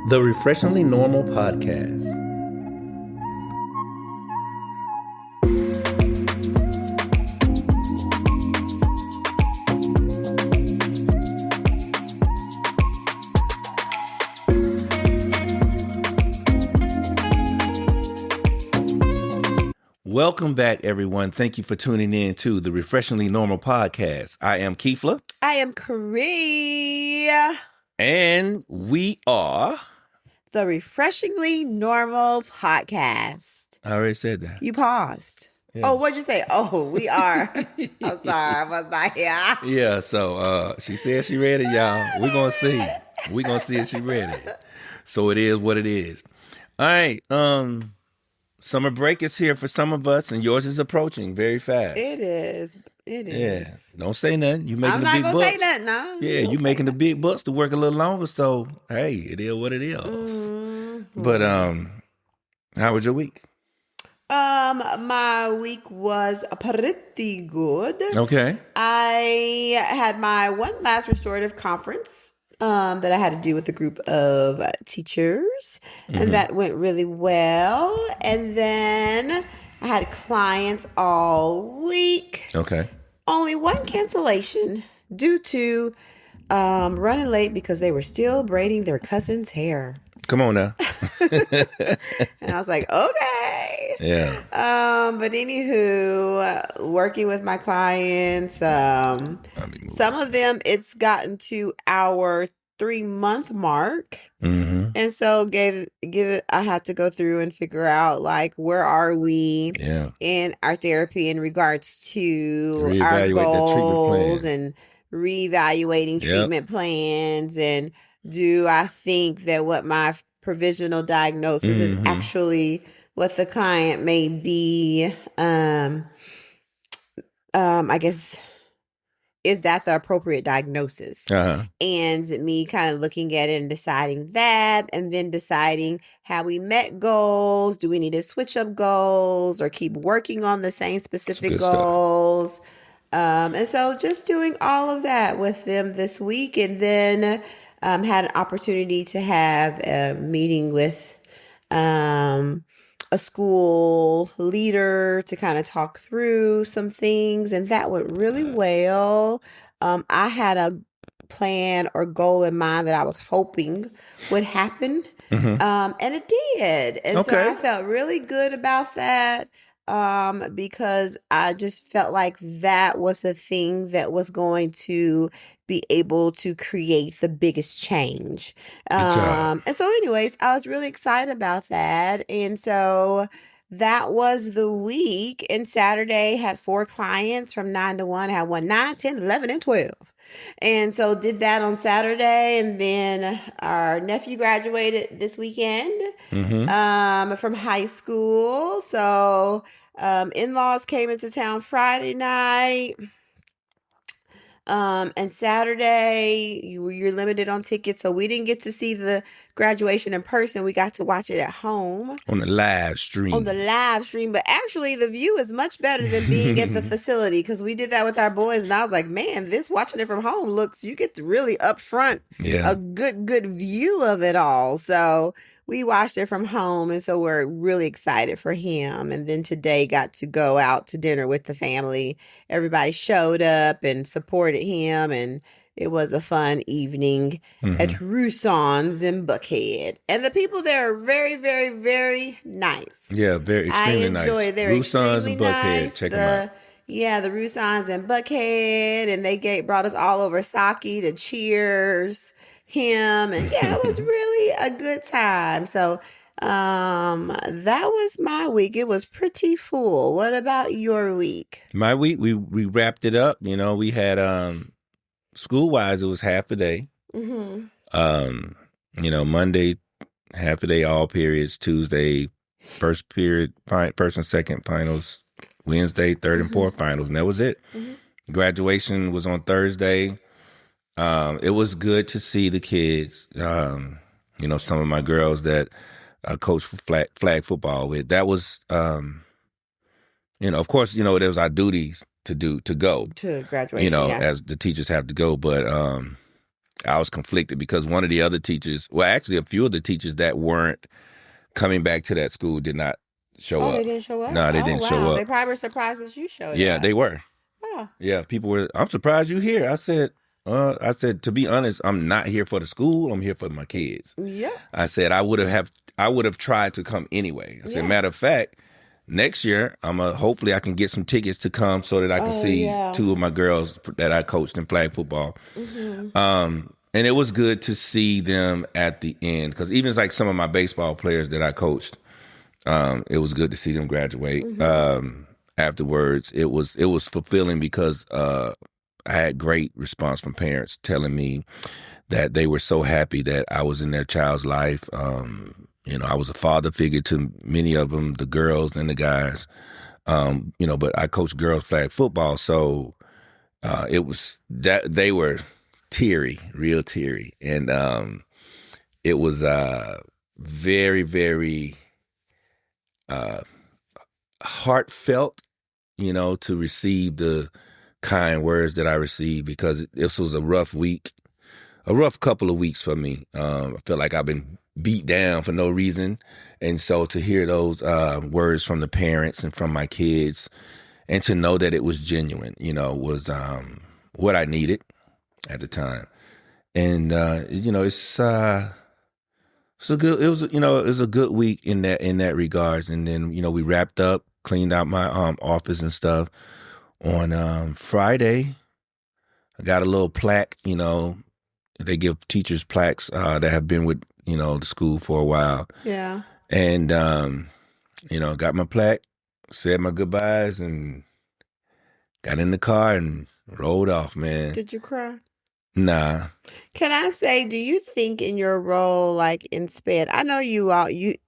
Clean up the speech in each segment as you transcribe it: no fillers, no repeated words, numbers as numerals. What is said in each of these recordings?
The Refreshingly Normal Podcast. Welcome back, everyone. Thank you for tuning in to the Refreshingly Normal Podcast. I am Kēfla. I am Crecia. And we are... The Refreshingly Normal Podcast. I already said that. You paused. Yeah. Oh, what'd you say? Oh, we are. I'm sorry, I was not here. Yeah, so she said she read it, y'all. We're going to see. We're going to see if she read it. So it is what it is. All right, summer break is here for some of us, and yours is approaching very fast. It is. It is. Yeah. Don't say nothing. You making I'm the not big gonna bucks. say nothing. No. Yeah, you making the big bucks to work a little longer. So hey, it is what it is. Mm-hmm. But how was your week? My week was pretty good. Okay. I had my one last restorative conference that I had to do with a group of teachers, and that went really well. And then I had clients all week. Okay. Only one cancellation due to running late because they were still braiding their cousin's hair. Come on now. And I was like, okay. Yeah. But anywho, working with my clients, some of them, it's gotten to our 3-month mark. Mm-hmm. And so give it, I had to go through and figure out, like, where are we in our therapy in regards to our goals and reevaluating treatment plans. And do I think that what my provisional diagnosis is actually what the client may be, I guess, is that the appropriate diagnosis? And me kind of looking at it and deciding that, and then deciding how we met goals. Do we need to switch up goals or keep working on the same specific goals? And so just doing all of that with them this week, and then had an opportunity to have a meeting with a school leader to kind of talk through some things, and that went really well. I had a plan or goal in mind that I was hoping would happen, and it did. And so I felt really good about that. Because I just felt like that was the thing that was going to be able to create the biggest change. And so anyways, I was really excited about that. And so that was the week. And Saturday had 4 clients from 9 to 1. I had 1, 9, 10, 11, and 12. And so did that on Saturday. And then our nephew graduated this weekend from high school. So in-laws came into town Friday night. And Saturday, you're limited on tickets, so we didn't get to see the graduation in person. We got to watch it at home. On the live stream. But actually, the view is much better than being at the facility, because we did that with our boys, and I was like, man, watching it from home you get to really up front a good view of it all. So we watched it from home, and so we're really excited for him. And then today got to go out to dinner with the family. Everybody showed up and supported him, and it was a fun evening at Roussan's in Buckhead. And the people there are very, very, very nice. Yeah, extremely nice. I enjoy their Roussan's in Buckhead. Nice. Check them out. Yeah, the Roussan's in Buckhead, and they brought us all over sake to cheers him, and it was really a good time. So that was my week. It was pretty full. What about your week? My week, we wrapped it up. We had school wise, it was half a day. Monday half a day, all periods. Tuesday first period, first and second finals. Wednesday third and fourth finals, and that was it. Graduation was on Thursday. It was good to see the kids. Some of my girls that I coached for flag football with. That was, of course, it was our duties to go to graduation. As the teachers have to go, but I was conflicted because one of the other teachers, well, actually a few of the teachers that weren't coming back to that school did not show up. They didn't show up? No, they didn't show up. They probably were surprised that you showed up. Yeah, they were. Oh. Yeah, people were, I'm surprised you here. I said, to be honest, I'm not here for the school. I'm here for my kids. Yeah. I said, I would have tried to come anyway. I said, matter of fact, next year, hopefully I can get some tickets to come so that I can see two of my girls that I coached in flag football. Mm-hmm. And it was good to see them at the end because even like some of my baseball players that I coached, it was good to see them graduate. Mm-hmm. Afterwards, it was fulfilling because I had great response from parents telling me that they were so happy that I was in their child's life. I was a father figure to many of them, the girls and the guys. But I coached girls flag football, so it was that they were teary, real teary, and it was very, very heartfelt, to receive the kind words that I received because this was a rough couple of weeks for me. I feel like I've been beat down for no reason. And so to hear those words from the parents and from my kids and to know that it was genuine, was what I needed at the time. And, it was a good week in that regards. And then, we wrapped up, cleaned out my office and stuff. On Friday, I got a little plaque, they give teachers plaques that have been with, the school for a while. Yeah. And, got my plaque, said my goodbyes, and got in the car and rolled off, man. Did you cry? Nah. Can I say, do you think in your role, like in SPED, I know you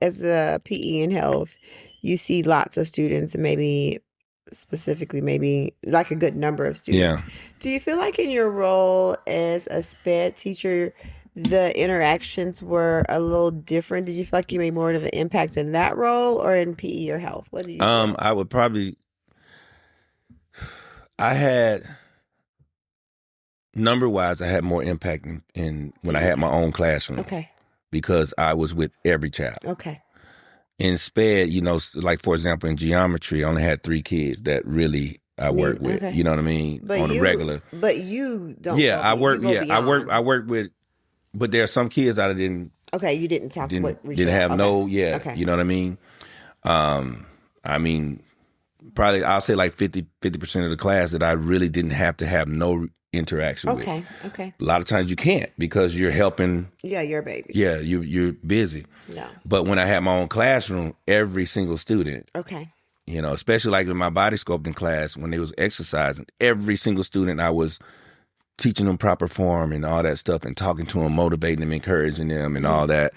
as a PE and health, you see lots of students and maybe like a good number of students. Yeah. Do you feel like in your role as a SPED teacher, the interactions were a little different? Did you feel like you made more of an impact in that role or in PE or health? What do you think? I would probably, I had, number-wise, I had more impact in when I had my own classroom. Okay. Because I was with every child. Okay. In SPED, like for example, in geometry, I only had 3 kids that really I worked with. Okay. You know what I mean? On a regular. But you don't. Yeah, I work. Yeah, beyond. I worked with. But there are some kids that I didn't. Okay, you didn't talk. Didn't have no. Yeah, okay. You know what I mean? Probably I'll say like 50% of the class that I really didn't have to have no interaction with. Okay. A lot of times you can't because you're helping. Yeah, your baby. Yeah, you're busy. No. But when I had my own classroom, every single student. Okay. Especially like in my body sculpting class when they was exercising, every single student I was teaching them proper form and all that stuff and talking to them, motivating them, encouraging them and all that.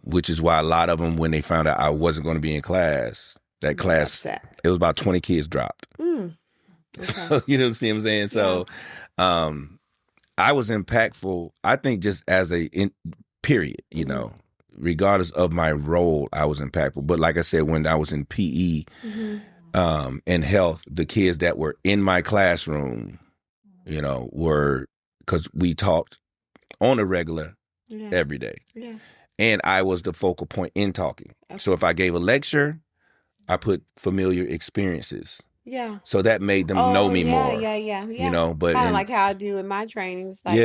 Which is why a lot of them, when they found out I wasn't going to be in class, it was about 20 kids dropped. Okay. You know what I'm saying? So I was impactful, I think, just as period, regardless of my role, I was impactful. But like I said, when I was in PE and health, the kids that were in my classroom, were, because we talked on a regular every day. Yeah. And I was the focal point in talking. Okay. So if I gave a lecture, I put familiar experiences. Yeah. So that made them know me more. Yeah. But kind of like how I do in my trainings. Like,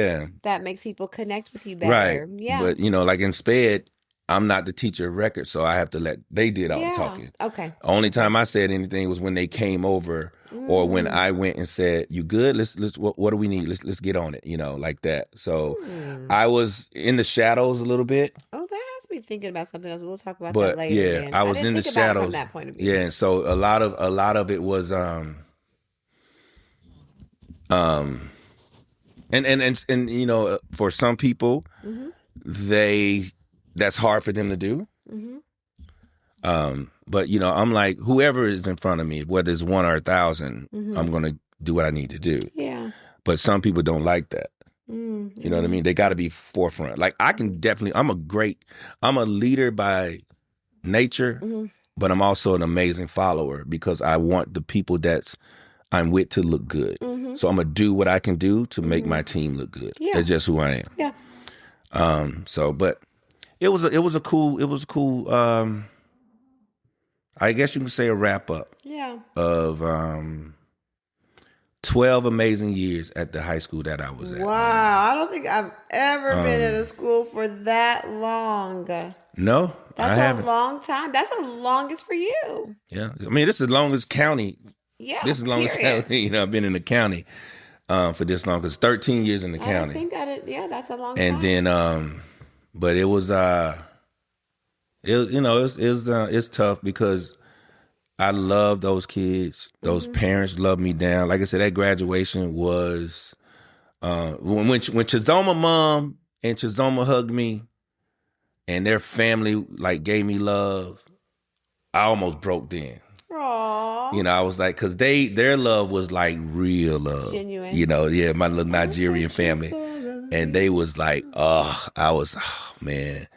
that makes people connect with you better. Right. Yeah. But like in SPED, I'm not the teacher of record, so I have to they did all the talking. Okay. Only time I said anything was when they came over or when I went and said, "You good? Let's what do we need? Let's get on it." Like that. So I was in the shadows a little bit. Oh, that has me thinking about something else. We'll talk about that later. Yeah, I was in the shadows from that point of view. Yeah, and so a lot of it was and for some people that's hard for them to do. But I'm like, whoever is in front of me, whether it's 1 or 1,000, I'm gonna do what I need to do. Yeah. But some people don't like that. You know what I mean? They got to be forefront. Like I can definitely, I'm a leader by nature, but I'm also an amazing follower because I want the people that's I'm with to look good. Mm-hmm. So I'm gonna do what I can do to make Mm-hmm. my team look good. Yeah. That's just who I am. Yeah. So, but it was a cool. I guess you can say a wrap up. Yeah. Of 12 amazing years at the high school that I was at. Wow, I don't think I've ever been at a school for that long. No, that's I haven't. A long time. That's the longest for you. Yeah, I mean, this is the longest county. Yeah, this is the longest county. I've been in the county for this long, because 13 years in the county. I think that's a long time. And then, but it was, it's tough because I love those kids. Those parents love me down. Like I said, that graduation was when Chizoma mom and Chizoma hugged me, and their family like gave me love. I almost broke down. Aww. I was like, because their love was like real love. Genuine. My little Nigerian family, and they was like, man.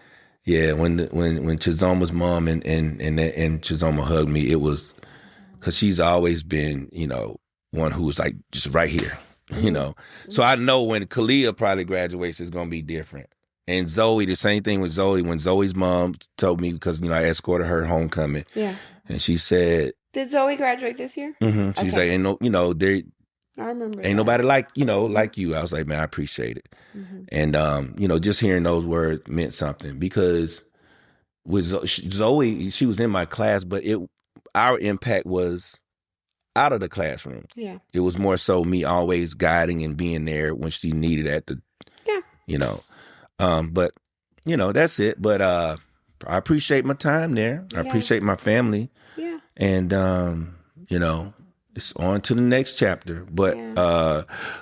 Yeah, when Chizoma's mom and Chizoma hugged me, it was because she's always been, one who's like just right here, So I know when Kalia probably graduates, it's gonna be different. And Zoe, the same thing with Zoe. When Zoe's mom told me, because I escorted her homecoming, and she said, "Did Zoe graduate this year?" Mm-hmm. She's like, there. I remember. Ain't nobody like you. I was like, man, I appreciate it. And just hearing those words meant something, because with Zoe, she was in my class, but our impact was out of the classroom. Yeah, it was more so me always guiding and being there when she needed at the. But that's it. But I appreciate my time there. I appreciate my family. Yeah, and it's on to the next chapter. But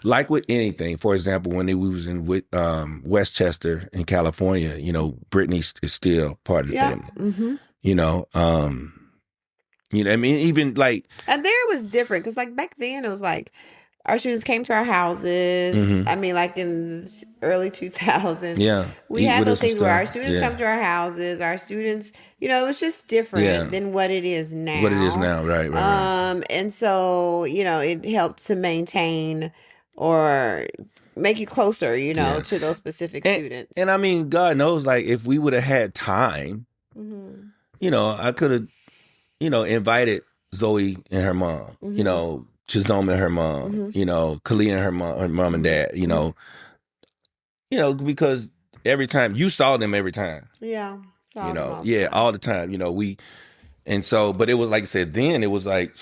like with anything, for example, when we was in Westchester in California, Brittany is still part of the family. Mm-hmm. I mean, even like, and there it was different, because like back then it was like our students came to our houses. Mm-hmm. I mean, like in the early 2000s. Yeah. We had those things where our students come to our houses. Our students, it was just different than what it is now. Right. And so, it helped to maintain or make you closer, to those specific students. And I mean, God knows, like, if we would have had time, I could have, invited Zoe and her mom, Chizoma and her mom, Kalia and her mom and dad, because every time you saw them every time. Yeah. All the time, and so, but it was like I said, then it was like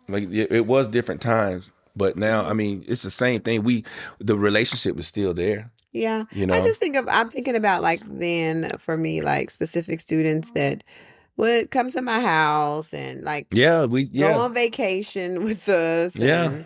it was different times, but now, I mean, it's the same thing. The relationship is still there. Yeah. I'm thinking about, like, then for me, like, specific students that would come to my house and like go on vacation with us and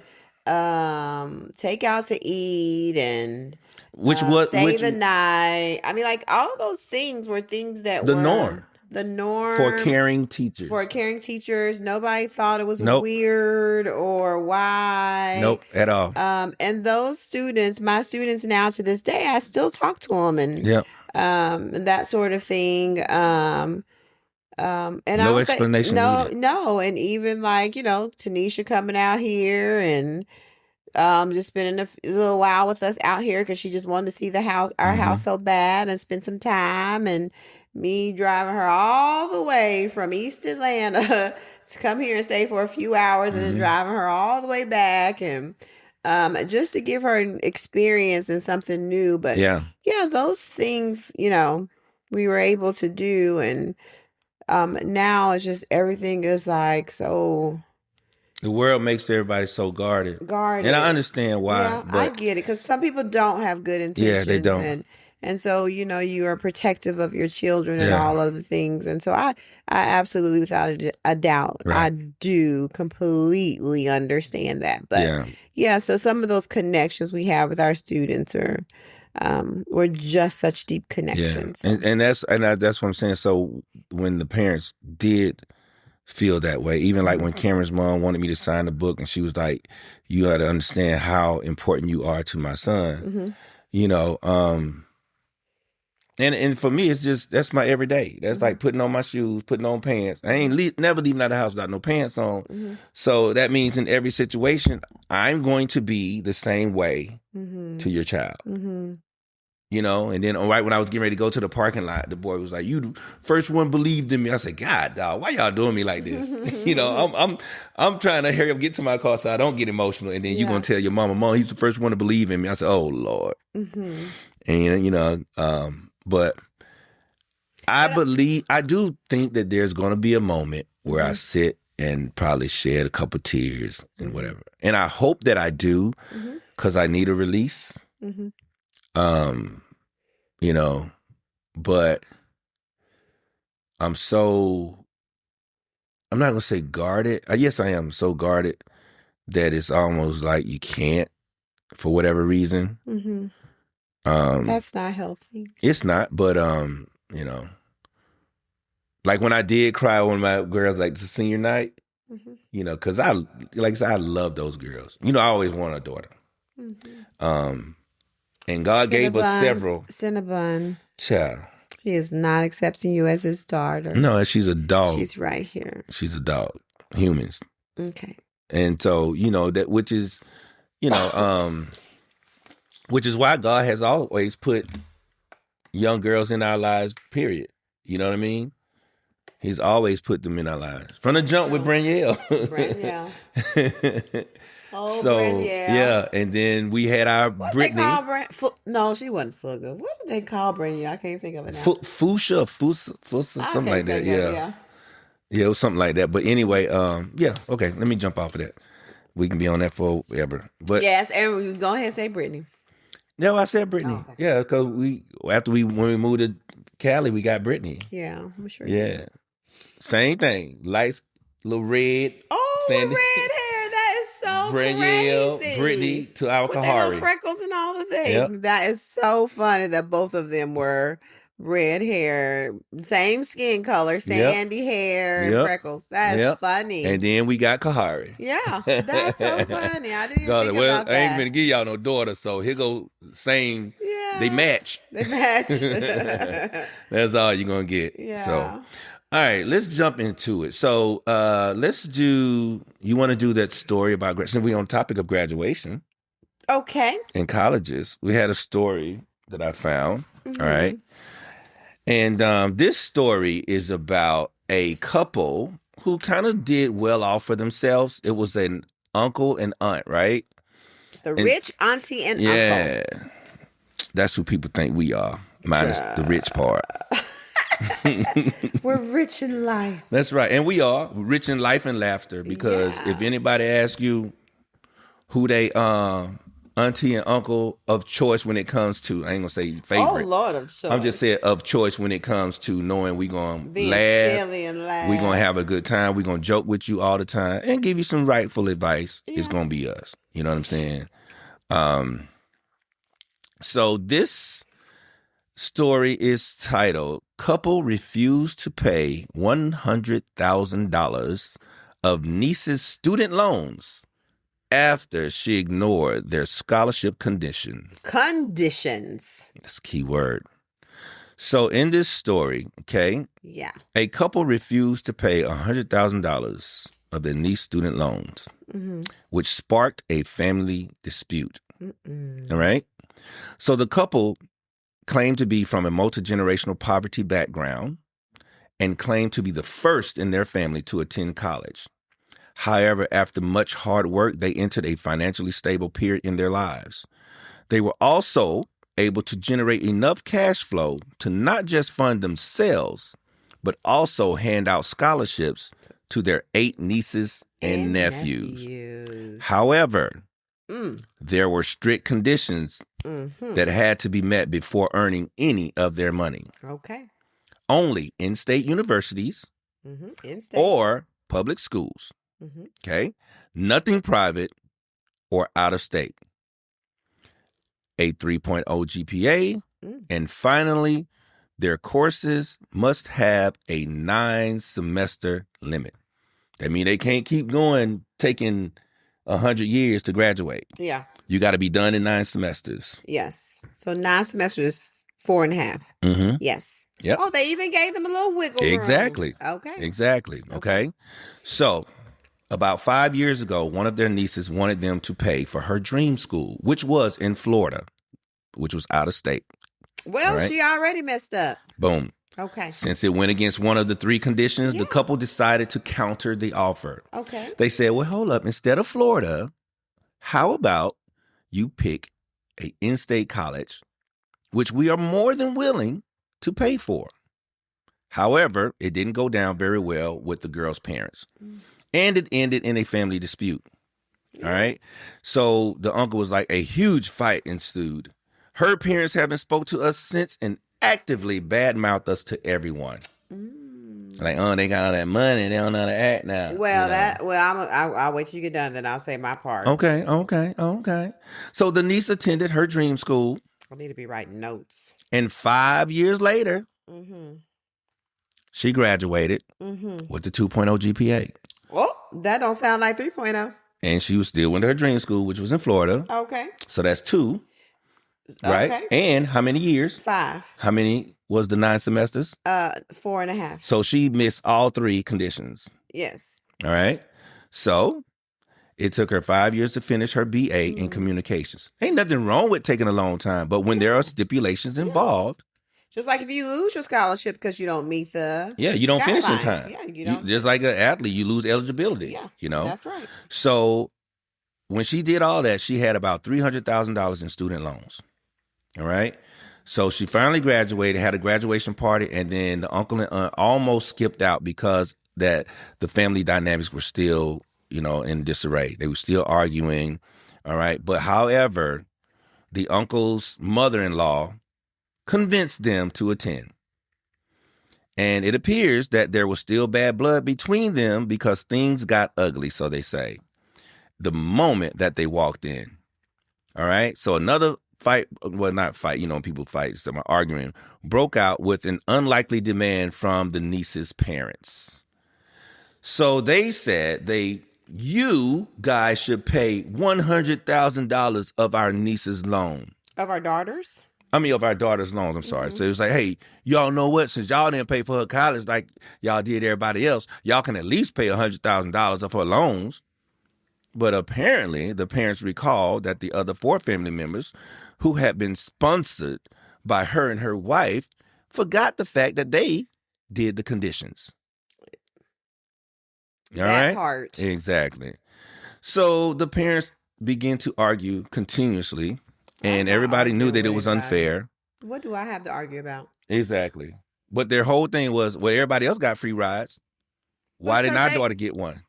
take out to eat and stay the night. I mean, like, all of those things were things that were the norm for caring teachers. Nobody thought it was weird or why. Nope, at all. And those students, my students now to this day, I still talk to them and that sort of thing. And no explanation needed. No, and even like, Tanisha coming out here and just spending a little while with us out here because she just wanted to see our house so bad and spend some time, and me driving her all the way from East Atlanta to come here and stay for a few hours and then driving her all the way back, and just to give her an experience and something new. But those things, we were able to do, and now it's just everything is like so. The world makes everybody so guarded. And I understand why. Yeah, but I get it, because some people don't have good intentions. Yeah, they don't. And so, you are protective of your children and all of the things. And so I absolutely, without a doubt, I do completely understand that. But so some of those connections we have with our students were just such deep connections. Yeah. And that's what I'm saying. So when the parents did feel that way, even like when Cameron's mom wanted me to sign the book, and she was like, you got to understand how important you are to my son. And for me, it's just, that's my everyday. That's like putting on my shoes, putting on pants. I ain't never leaving out of the house without no pants on. So that means in every situation, I'm going to be the same way to your child. You know, and then right when I was getting ready to go to the parking lot, the boy was like, "You the first one believed in me." I said, "God, dog, why y'all doing me like this?" You know, I'm trying to hurry up, get to my car so I don't get emotional, and then you're gonna tell your mom, he's the first one to believe in me. I said, "Oh Lord," and you know, but I do think that there's gonna be a moment where I sit and probably shed a couple tears and whatever, and I hope that I do, because I need a release. You know, but I'm not gonna say guarded. Yes, I am so guarded that it's almost like you can't, for whatever reason. That's not healthy. It's not, but you know, like when I did cry one of my girls, like the senior night, you know, because like I said, I love those girls. You know, I always want a daughter. And God gave us several. Cinnabon. Child. He is not accepting you as his daughter. No, she's a dog. She's right here. She's a dog. Humans. Okay. And so, you know, that which is, you know, which is why God has always put young girls in our lives, period. You know what I mean? He's always put them in our lives. From the jump with Branielle. Oh, so, Branielle. Yeah, and then we had our what Brittany. They call no, she wasn't Fugga. What did they call Branielle? I can't think of it now. Fusa, something like that. Yeah, it was something like that. But anyway, yeah, okay, let me jump off of that. We can be on that forever. But yes, and you go ahead and say Brittany. No, I said Brittany. Oh, okay. Yeah, because when we moved to Cali, we got Brittany. Yeah, I'm sure. Yeah. Same thing. Light, little red. Oh, Sandy. Red hair. That is so Branielle, crazy. Brittany to our with Kahari. With freckles and all the things. Yep. That is so funny that both of them were red hair, same skin color, sandy hair, and freckles. That's funny. And then we got Kahari. Yeah, that's so funny. I didn't even think about that. I ain't gonna give y'all no daughter, so here go same. Yeah. They match. That's all you're gonna get. Yeah. So. All right, let's jump into it. So you want to do that story about, since we're on topic of graduation. Okay. In colleges, we had a story that I found, all right? And this story is about a couple who kind of did well off for themselves. It was an uncle and aunt, right? Rich auntie and uncle. Yeah, that's who people think we are, minus the rich part. We're rich in life. That's right. And we are rich in life and laughter, because if anybody asks you who they auntie and uncle of choice when it comes to, I ain't gonna say favorite. Oh Lord, of choice. I'm just saying of choice when it comes to knowing we gonna laugh. We gonna have a good time. We gonna joke with you all the time and give you some rightful advice. It's gonna be us. You know what I'm saying? So this story is titled "Couple Refused to Pay $100,000 of Niece's Student Loans After She Ignored Their Scholarship Conditions." That's a key word. So in this story, okay, a couple refused to pay $100,000 of their niece's student loans, which sparked a family dispute. All right? So the couple claimed to be from a multi-generational poverty background and claimed to be the first in their family to attend college. However, after much hard work, they entered a financially stable period in their lives. They were also able to generate enough cash flow to not just fund themselves, but also hand out scholarships to their 8 nieces and nephews. However, there were strict conditions that had to be met before earning any of their money. Okay. Only in-state universities or public schools. Okay. Nothing private or out of state. A 3.0 GPA. And finally, their courses must have a 9-semester limit. That means they can't keep going, taking 100 years to graduate. Yeah. You got to be done in 9 semesters. Yes. So 9 semesters 4.5. Mm-hmm. Yes. Yep. Oh, they even gave them a little wiggle room. Exactly. Okay. Exactly. Okay. So about 5 years ago, one of their nieces wanted them to pay for her dream school, which was in Florida, which was out of state. Well, she already messed up. Boom. Okay. Since it went against one of the 3 conditions, the couple decided to counter the offer. Okay. They said, well, hold up. Instead of Florida, how about you pick a in-state college, which we are more than willing to pay for. However, it didn't go down very well with the girl's parents. And it ended in a family dispute. All right. So the uncle was like, a huge fight ensued. Her parents haven't spoke to us since and actively badmouthed us to everyone. Like, they got all that money. They don't know how to act now. Well, I'll wait till you get done, then I'll say my part. Okay. So the niece attended her dream school. I need to be writing notes. And 5 years later, she graduated with the 2.0 GPA. Oh, that don't sound like 3.0. And she was still in her dream school, which was in Florida. Okay. So that's 2. Right? Okay. And how many years? 5. How many was the 9 semesters? 4.5. So she missed all 3 conditions. Yes. All right. So it took her 5 years to finish her BA in communications. Ain't nothing wrong with taking a long time, but when there are stipulations involved. Just like if you lose your scholarship because you don't meet the you don't finish in time. Yeah, you don't. Just like an athlete, you lose eligibility. Yeah, that's right. So when she did all that, she had about $300,000 in student loans. All right. So she finally graduated, had a graduation party, and then the uncle and aunt almost skipped out because that the family dynamics were still, in disarray. They were still arguing. All right. But however, the uncle's mother-in-law convinced them to attend. And it appears that there was still bad blood between them because things got ugly, so they say, the moment that they walked in. All right. So another fight, well, not fight, people fight, so arguing, broke out with an unlikely demand from the niece's parents. So they said you guys should pay $100,000 of our niece's loan. Of our daughters? Of our daughter's loans, I'm sorry. So it was like, hey, y'all know what? Since y'all didn't pay for her college like y'all did everybody else, y'all can at least pay $100,000 of her loans. But apparently, the parents recalled that the other 4 family members who had been sponsored by her and her wife forgot the fact that they did the conditions. All right? Part. Exactly. So the parents began to argue continuously. And everybody knew that it was unfair. What do I have to argue about? Exactly. But their whole thing was, well, everybody else got free rides. Why didn't our daughter get one?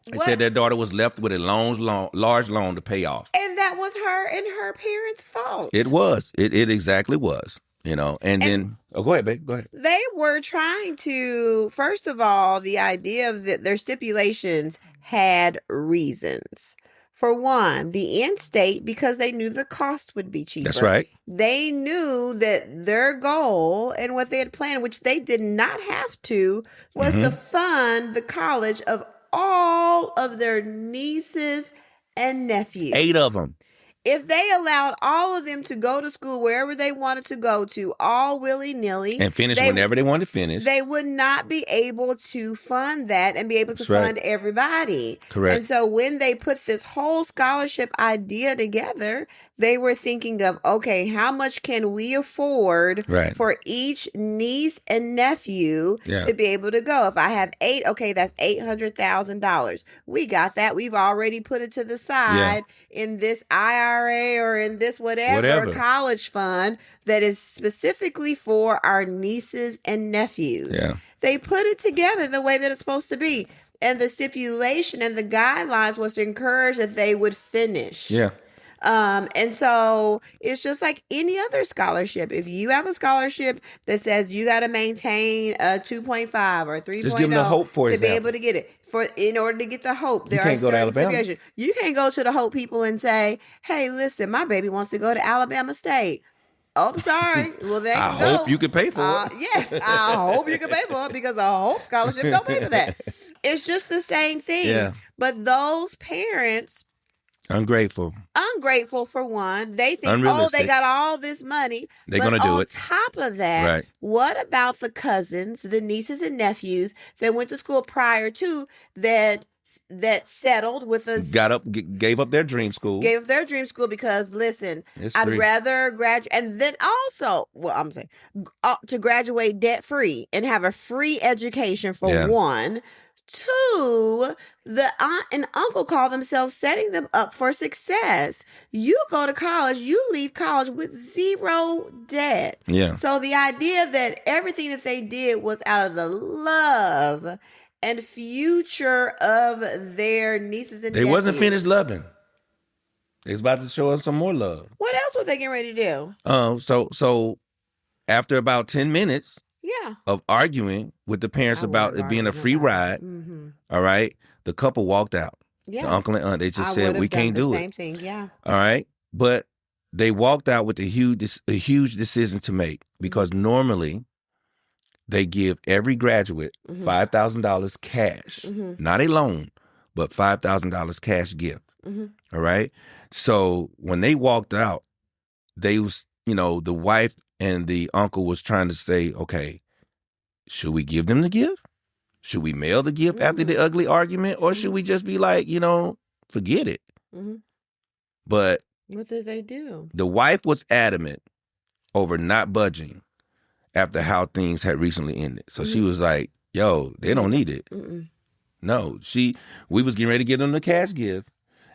They said their daughter was left with a large loan to pay off. And that was her and her parents' fault. It was. It exactly was. And then, go ahead, babe. Go ahead. They were trying to, first of all, the idea of their stipulations had reasons. For one, the in-state, because they knew the cost would be cheaper. That's right. They knew that their goal and what they had planned, which they did not have to, was to fund the college of all of their nieces and nephews. 8 of them. If they allowed all of them to go to school wherever they wanted to go to, all willy-nilly. And finish whenever they wanted to finish. They would not be able to fund that and be able to fund everybody. Correct. And so when they put this whole scholarship idea together, they were thinking of, okay, how much can we afford for each niece and nephew to be able to go? If I have 8, okay, that's $800,000. We got that. We've already put it to the side in this IRA or in this whatever college fund that is specifically for our nieces and nephews. Yeah. They put it together the way that it's supposed to be. And the stipulation and the guidelines was to encourage that they would finish. Yeah. And so it's just like any other scholarship. If you have a scholarship that says you got to maintain a 2.5 or 3.0 just give them the hope for to be able to get it, in order to get the hope, there are certain stipulations. You can't go to the hope people and say, hey, listen, my baby wants to go to Alabama State. Oh, I'm sorry. Well, there you go. I hope you can pay for it. Yes, I hope you can pay for it because a hope scholarship don't pay for that. It's just the same thing. Yeah. But those parents Ungrateful for one. They think, Unrealistic. they got all this money. They're going to do it. On top of that, right. What about the cousins, the nieces and nephews that went to school prior to that settled with us, gave up their dream school. Because listen, I'd rather graduate, and then also, I'm saying, to graduate debt free and have a free education for one. Two, the aunt and uncle call themselves setting them up for success. You go to college, you leave college with zero debt. Yeah. So the idea that everything that they did was out of the love and future of their nieces and nephews. They wasn't finished loving. They was about to show us some more love. What else were they getting ready to do? So after about 10 minutes of arguing with the parents about it being a free ride, all right, the couple walked out. Yeah. The uncle and aunt, they just said, we can't do it. Same thing, yeah. All right. But they walked out with a huge decision to make, because normally they give every graduate $5,000 cash, not a loan, but $5,000 cash gift. All right. So when they walked out, they was, the wife and the uncle was trying to say, okay, should we give them the gift? Should we mail the gift after the ugly argument? Or should we just be like, forget it? But what did they do? The wife was adamant over not budging after how things had recently ended. So she was like, yo, they don't need it. No, we was getting ready to give them the cash gift.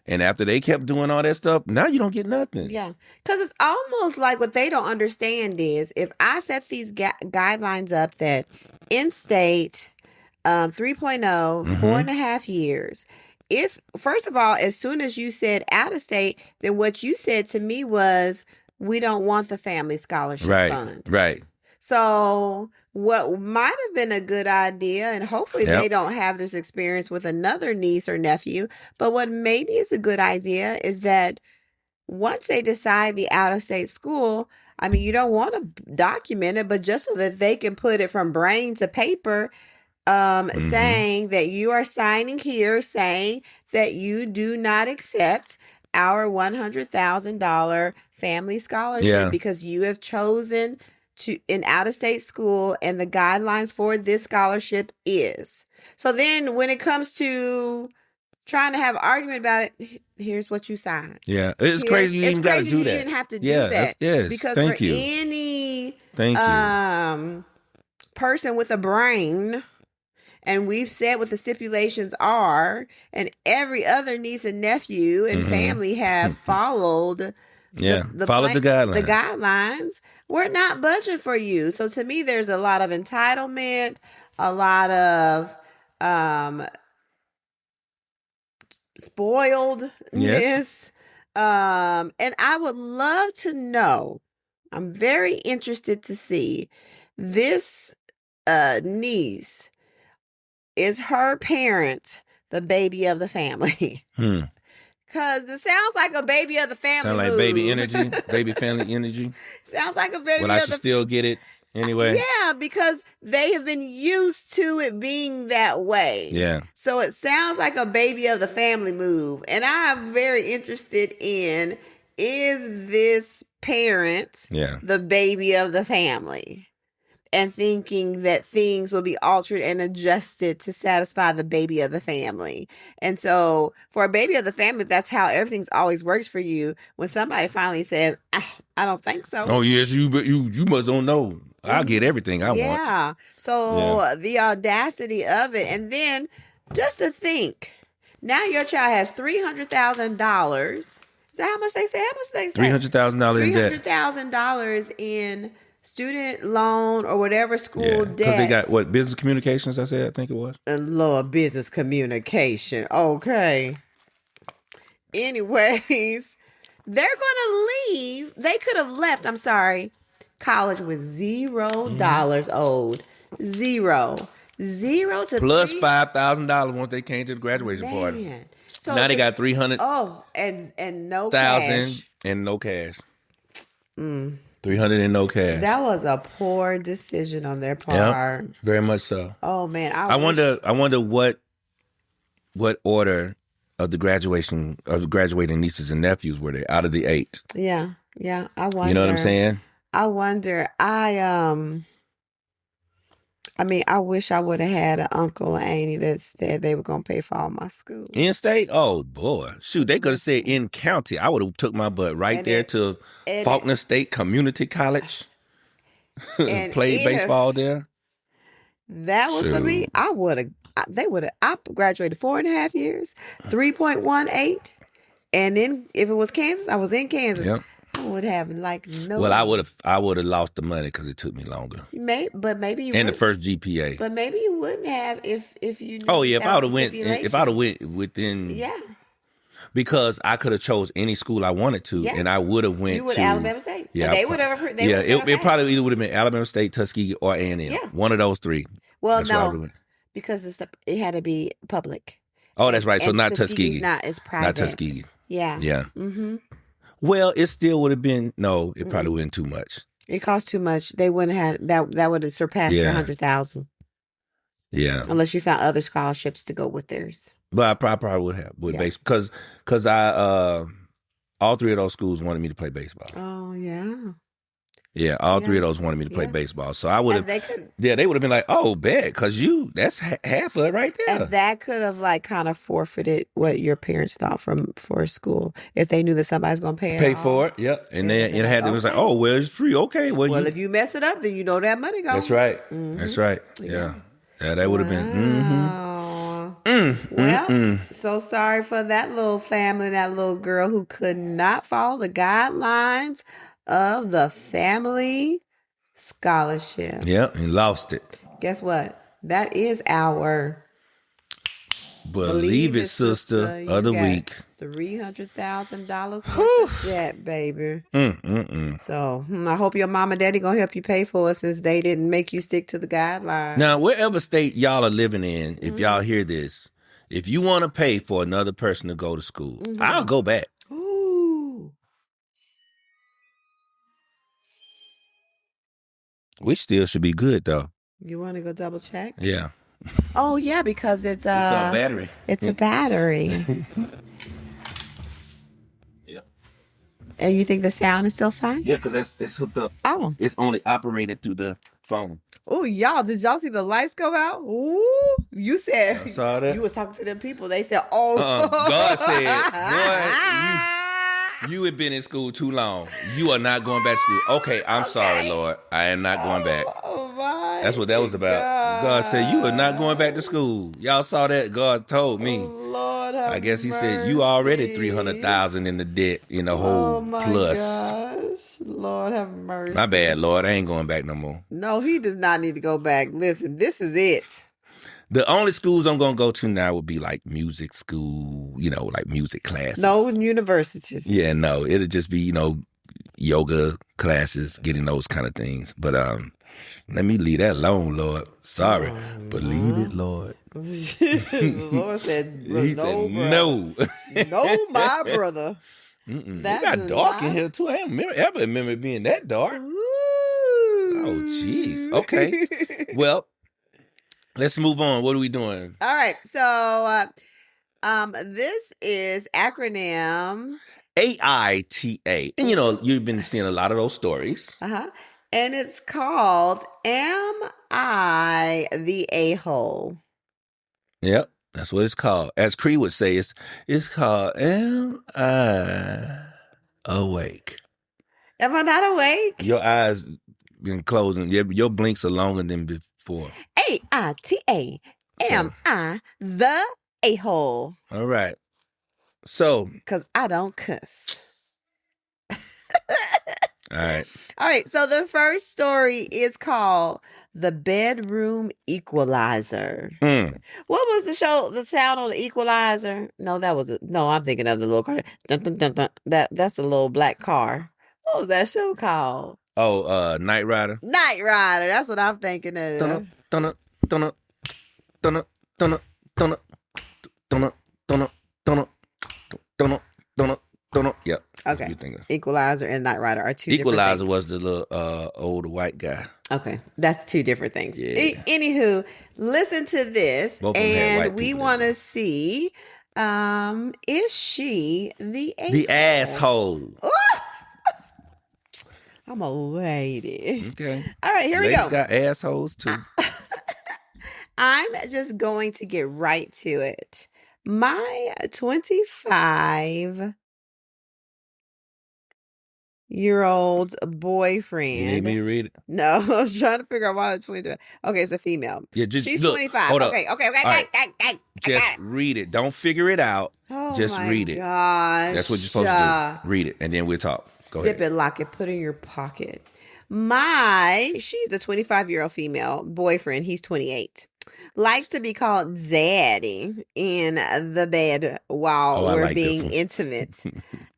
And after they kept doing all that stuff, now you don't get nothing. Yeah. Because it's almost like what they don't understand is, if I set these guidelines up that in-state 3.0, 4.5 years, if, first of all, as soon as you said out of state, then what you said to me was, we don't want the family scholarship fund. Right. So what might have been a good idea, and hopefully they don't have this experience with another niece or nephew, but what maybe is a good idea is that once they decide the out-of-state school, I mean, you don't want to document it, but just so that they can put it from brain to paper, saying that you are signing here, saying that you do not accept our $100,000 family scholarship because you have chosen to an out-of-state school, and the guidelines for this scholarship is. So then when it comes to trying to have an argument about it, here's what you signed. Yeah. It's crazy you even got to do that. You even have to do that. Yes. Because Thank for you. any person with a brain, and we've said what the stipulations are, and every other niece and nephew and family have followed the guidelines. We're not budgeting for you. So to me, there's a lot of entitlement, a lot of spoiledness. Yes. And I would love to know, I'm very interested to see this niece, is her parent the baby of the family? Because it sounds like a baby of the family. Sound like baby energy, baby family energy. Sounds like a baby. Well, I should still get it anyway. Yeah, because they have been used to it being that way. Yeah. So it sounds like a baby of the family move. And I'm very interested in, is this parent the baby of the family? And thinking that things will be altered and adjusted to satisfy the baby of the family. And so for a baby of the family, if that's how everything's always works for you, when somebody finally says, I don't think so. Oh, yes, you must don't know. I'll get everything I want. Yeah. So the audacity of it. And then just to think, now your child has $300,000. Is that how much they say? $300,000 in debt. $300,000 in student loan or whatever school debt. Because they got, business communications, I think it was? Lord, business communication. Okay. Anyways, they're going to leave. They could have left, college with $0 owed. Zero to plus $5,000 once they came to the graduation party. So now they got $300,000. Oh, and no cash. And no cash. $300 and no cash. That was a poor decision on their part. Yep, very much so. Oh man, I wonder what order of the graduating nieces and nephews were there out of the 8? Yeah. I wonder. You know what I'm saying? I wonder. I mean, I wish I would have had an uncle and auntie that said they were gonna pay for all my school. In state? Oh boy, shoot! They could have said in county. I would have took my butt right there to Faulkner State Community College. And played baseball there. That was for me. I would have. They would have. I graduated 4.5 years, 3.18, and then if it was Kansas, I was in Kansas. Yep. I would have no. Well, I would have lost the money because it took me longer. But maybe you. And the first GPA. But maybe you wouldn't have if you. Knew oh yeah, if I would have went within. Yeah. Because I could have chose any school I wanted to, and I would have went to Alabama State. Yeah, they would have. It probably either would have been Alabama State, Tuskegee, or A&M. Yeah. One of those 3. Well, no, because it had to be public. Oh, that's right. So not Tuskegee. It's private. Not Tuskegee. Yeah. Yeah. Mm-hmm. Well, it still would have been it probably wouldn't too much. It cost too much. They wouldn't have that would have surpassed $100,000. Yeah. Unless you found other scholarships to go with theirs. But I probably would have because I all 3 of those schools wanted me to play baseball. Oh yeah. Yeah, all 3 of those wanted me to play baseball. So I would have. They would have been like, "Oh, bet," because that's half of it right there. And that could have kind of forfeited what your parents thought for school if they knew that somebody's going to pay for it. Yep, and then it had was like, "Oh, well, it's free. Okay, well, if you mess it up, then you know that money goes." That's right. Mm-hmm. That's right. Yeah, that would have been. Mm-hmm. Well, so sorry for that little family, that little girl who could not follow the guidelines of the family scholarship. Yep, and lost it. Guess what? That is our Believe It Sister of the week. $300,000 worth of debt, baby. So I hope your mom and daddy gonna help you pay for it since they didn't make you stick to the guidelines. Now, wherever state y'all are living in, if y'all hear this, if you want to pay for another person to go to school, I'll go back. Ooh. We still should be good though. You want to go double check? Yeah. Oh yeah, because it's a battery. It's a battery. Yeah. And you think the sound is still fine? Yeah, because it's hooked up. Oh. It's only operated through the phone. Oh, did y'all see the lights go out? Ooh, you said I saw that. You was talking to them people. They said, "Oh, God said, boy, you have been in school too long. You are not going back to school." Okay, I'm sorry, Lord. I am not going back. Oh my! That's what that was about. God said, "You are not going back to school." Y'all saw that? God told me. Oh, Lord, have I guess He mercy. said you already 300,000 in the debt in the whole plus. Gosh. Lord have mercy. My bad, Lord. I ain't going back no more. No, he does not need to go back. Listen, this is it. The only schools I'm going to go to now would be like music school, like music classes. No universities. Yeah, no. It'll just be, yoga classes, getting those kind of things. But let me leave that alone, Lord. Sorry. Believe it, Lord. The Lord said, He said, no. No, my brother. It got dark in here, too. I don't ever remember it being that dark. Ooh. Oh, jeez. Okay. Well, let's move on. What are we doing? All right. So, this is acronym AITA. And, you've been seeing a lot of those stories. Uh-huh. And it's called Am I the A-hole? Yep. That's what it's called. As Cree would say, it's called Am I Awake? Am I not awake? Your eyes been closing. Your blinks are longer than before. AITA. Am I the A-hole? All right. So. Because I don't cuss. All right. All right. So the first story is called The Bedroom Equalizer. What was the sound on the equalizer? No, I'm thinking of the little car. Dun, dun, dun, dun. That's the little black car. What was that show called? Oh, Knight Rider. Knight Rider. That's what I'm thinking of. Dunna, dunna, dunna, dunna, dunna, dunna, dunna, dunna, dunna, dunna, dunna. Yep. Okay. Equalizer and Knight Rider are two Equalizer different things. was the little older white guy. Okay. That's two different things. Yeah. Anywho, listen to this. Both of them had white and we people want to see Is she the The asshole. I'm a lady. Okay. All right, here we Ladies go. got assholes too. I'm just going to get right to it. My 25-year-old boyfriend. You need me to read it? No, I was trying to figure out why it's 22. Okay, it's a female. Yeah, just she's look, 25. hold up. Okay. Right. I just read it. Don't figure it out. Oh just my read it. Gosh. That's what you're supposed to do. Read it, and then we'll talk. Go Sip ahead. it, lock it, put it in your pocket. She's a 25-year-old female boyfriend. He's 28. Likes to be called daddy in the bed while we're being intimate.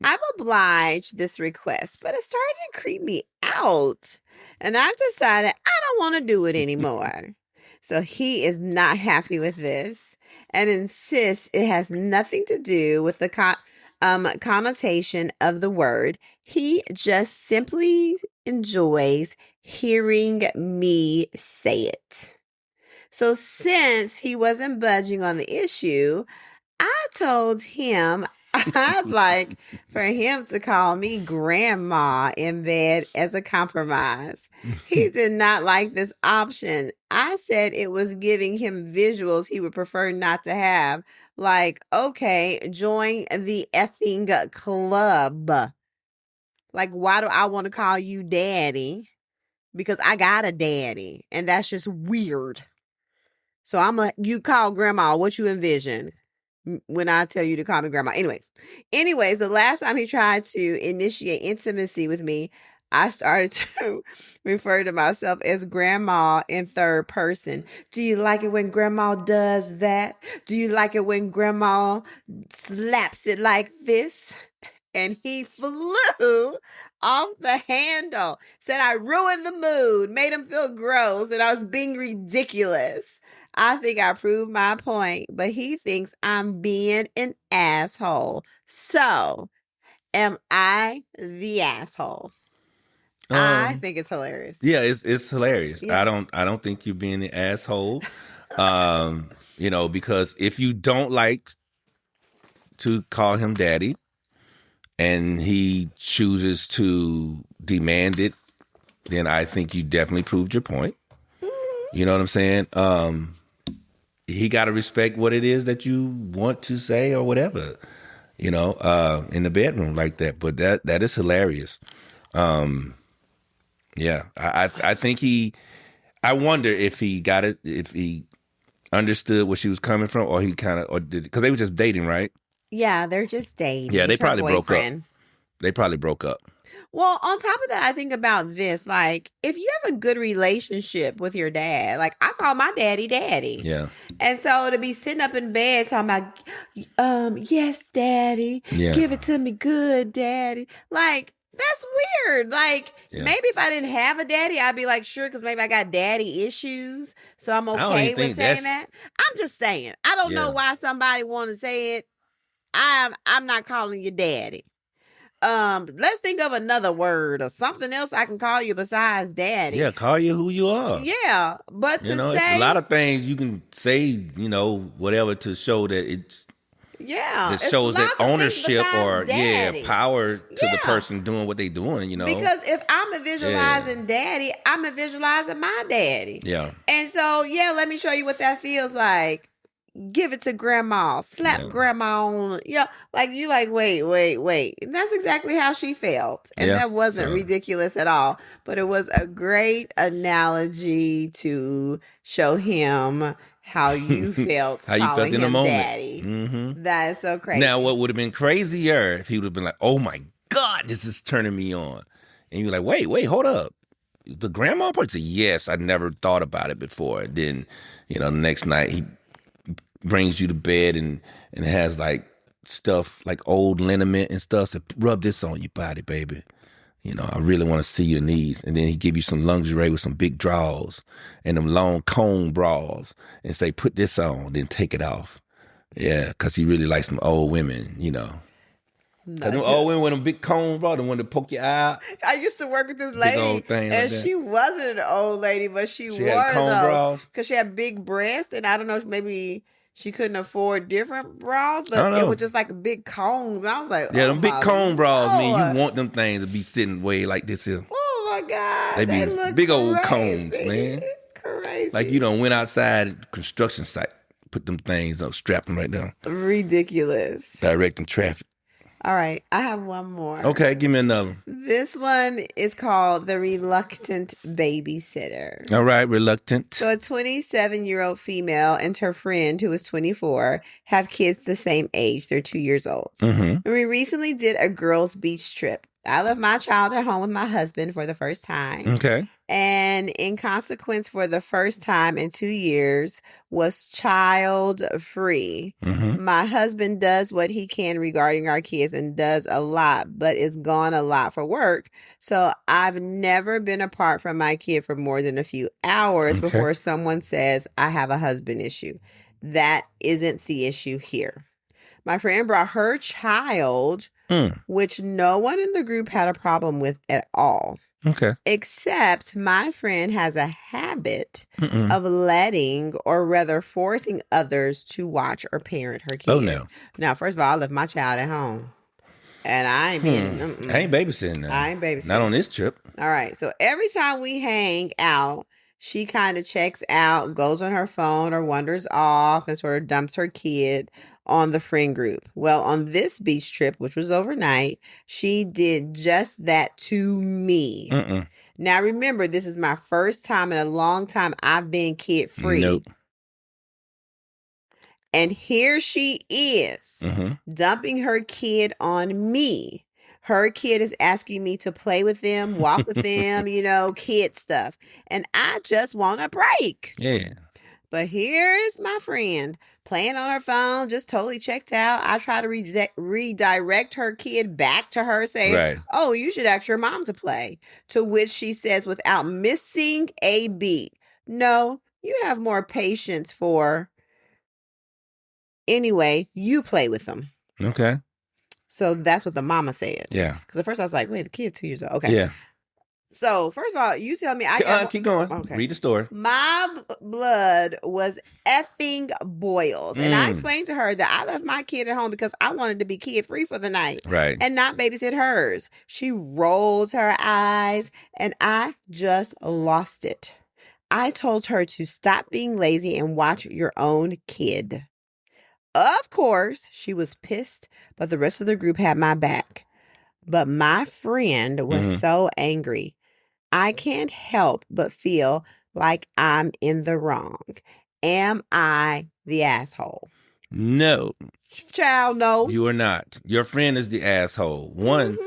I've obliged this request, but it started to creep me out. And I've decided I don't want to do it anymore. So he is not happy with this and insists it has nothing to do with the connotation of the word. He just simply enjoys hearing me say it. So since he wasn't budging on the issue, I told him I'd like for him to call me grandma in bed as a compromise. He did not like this option. I said it was giving him visuals he would prefer not to have. Like, okay, join the effing club. Like, why do I want to call you daddy? Because I got a daddy, and that's just weird. So you call grandma what you envision when I tell you to call me grandma. Anyways, the last time he tried to initiate intimacy with me, I started to refer to myself as grandma in third person. Do you like it when grandma does that? Do you like it when grandma slaps it like this? And he flew off the handle. Said I ruined the mood, made him feel gross, and I was being ridiculous. I think I proved my point, but he thinks I'm being an asshole. So, am I the asshole? I think it's hilarious. Yeah, it's hilarious. Yeah. I don't think you're being the asshole. Because if you don't like to call him daddy and he chooses to demand it, then I think you definitely proved your point. Mm-hmm. You know what I'm saying? He got to respect what it is that you want to say or whatever, in the bedroom like that. But that is hilarious. Yeah, I think I wonder if he got it, if he understood where she was coming from, or he kind of, or did, because they were just dating, right? Yeah, they're just dating. Yeah, they probably broke up. They probably broke up. Well, on top of that, I think about this, like, if you have a good relationship with your dad, like, I call my daddy. Yeah. And so to be sitting up in bed talking about, yes, daddy, give it to me good, daddy. Like, that's weird. Like, maybe if I didn't have a daddy, I'd be like, sure, because maybe I got daddy issues. So I'm okay with saying that. I'm just saying. I don't know why somebody want to say it. I'm not calling you daddy. Let's think of another word or something else I can call you besides daddy. Yeah, call you who you are. Yeah, but to say, it's a lot of things you can say, whatever to show that it's. Yeah, that shows that ownership or power to the person doing what they doing. Because if I'm visualizing daddy, I'm visualizing my daddy. Yeah, and so let me show you what that feels like. Give it to grandma, slap grandma on, like you like, wait. And that's exactly how she felt. And that wasn't ridiculous at all, but it was a great analogy to show him how you felt, how you felt in the moment. Daddy. Mm-hmm. That is so crazy. Now, what would have been crazier if he would have been like, oh my God, this is turning me on. And you're like, wait, hold up. The grandma part said, yes, I never thought about it before. And then, the next night he brings you to bed and has like stuff like old liniment and stuff. So rub this on your body, baby. I really want to see your knees. And then he give you some lingerie with some big drawers and them long cone bras and say, put this on, then take it off. Yeah, because he really likes some old women, Because them old women with them big cone bras, the one that poke your eye. I used to work with this lady, and she wasn't an old lady, but she wore those because she had big breasts, and I don't know, maybe she couldn't afford different bras, but it was just like big cones. I was like, yeah, them big cone bras mean you want them things to be sitting way like this here. Oh my God, they look big crazy. Old cones, man. Crazy. Like you done went outside construction site, put them things up, strap them right down. Ridiculous. Directing traffic. All right, I have one more. Okay, give me another. This one is called The Reluctant Babysitter. All right, reluctant. So a 27-year-old female and her friend, who is 24, have kids the same age. They're 2 years old. Mm-hmm. We recently did a girls' beach trip. I left my child at home with my husband for the first time. Okay. And in consequence, for the first time in 2 years, was child free. Mm-hmm. My husband does what he can regarding our kids and does a lot, but is gone a lot for work. So I've never been apart from my kid for more than a few hours before someone says I have a husband issue. That isn't the issue here. My friend brought her child, which no one in the group had a problem with at all. Okay. Except my friend has a habit of letting, or rather forcing, others to watch or parent her kid. Oh, no. Now, first of all, I left my child at home. And I ain't being... I ain't babysitting now. I ain't babysitting. Not on this trip. All right. So every time we hang out, she kind of checks out, goes on her phone, or wanders off and sort of dumps her kid on the friend group. Well, on this beach trip, which was overnight, she did just that to me. Now, remember, this is my first time in a long time I've been kid-free. Nope. And here she is, dumping her kid on me. Her kid is asking me to play with them, walk with them, kid stuff. And I just want a break. Yeah. But here is my friend playing on her phone, just totally checked out. I try to redirect her kid back to her, saying, oh, you should ask your mom to play. To which she says, without missing a beat, no, you have more patience for... Anyway, you play with them. Okay. So that's what the mama said. Yeah. Because at first I was like, wait, the kid's 2 years old. Okay. Yeah. So first of all, you tell me keep going. Okay. Read the story. My blood was effing boils. And I explained to her that I left my kid at home because I wanted to be kid-free for the night. Right. And not babysit hers. She rolled her eyes and I just lost it. I told her to stop being lazy and watch your own kid. Of course, she was pissed, but the rest of the group had my back. But my friend was so angry. I can't help but feel like I'm in the wrong. Am I the asshole? No. Child, no. You are not. Your friend is the asshole. One,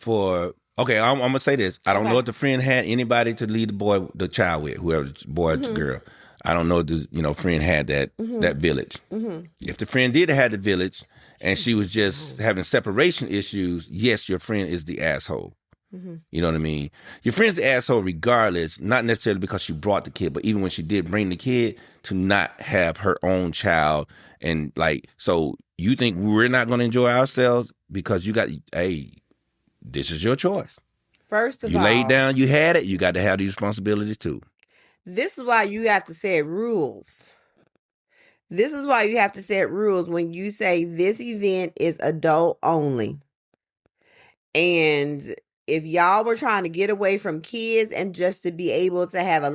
okay, I'm going to say this. I don't know if the friend had anybody to lead the child with, whoever, boy or girl. I don't know if the friend had that village. If the friend did have the village and she was just having separation issues, yes, your friend is the asshole. You know what I mean? Your friend's the asshole regardless, not necessarily because she brought the kid, but even when she did bring the kid, to not have her own child. And so you think we're not going to enjoy ourselves because this is your choice. First of all, you laid down, you had it, you got to have these responsibilities too. This is why you have to set rules. This is why you have to set rules when you say this event is adult only. And if y'all were trying to get away from kids and just to be able to have a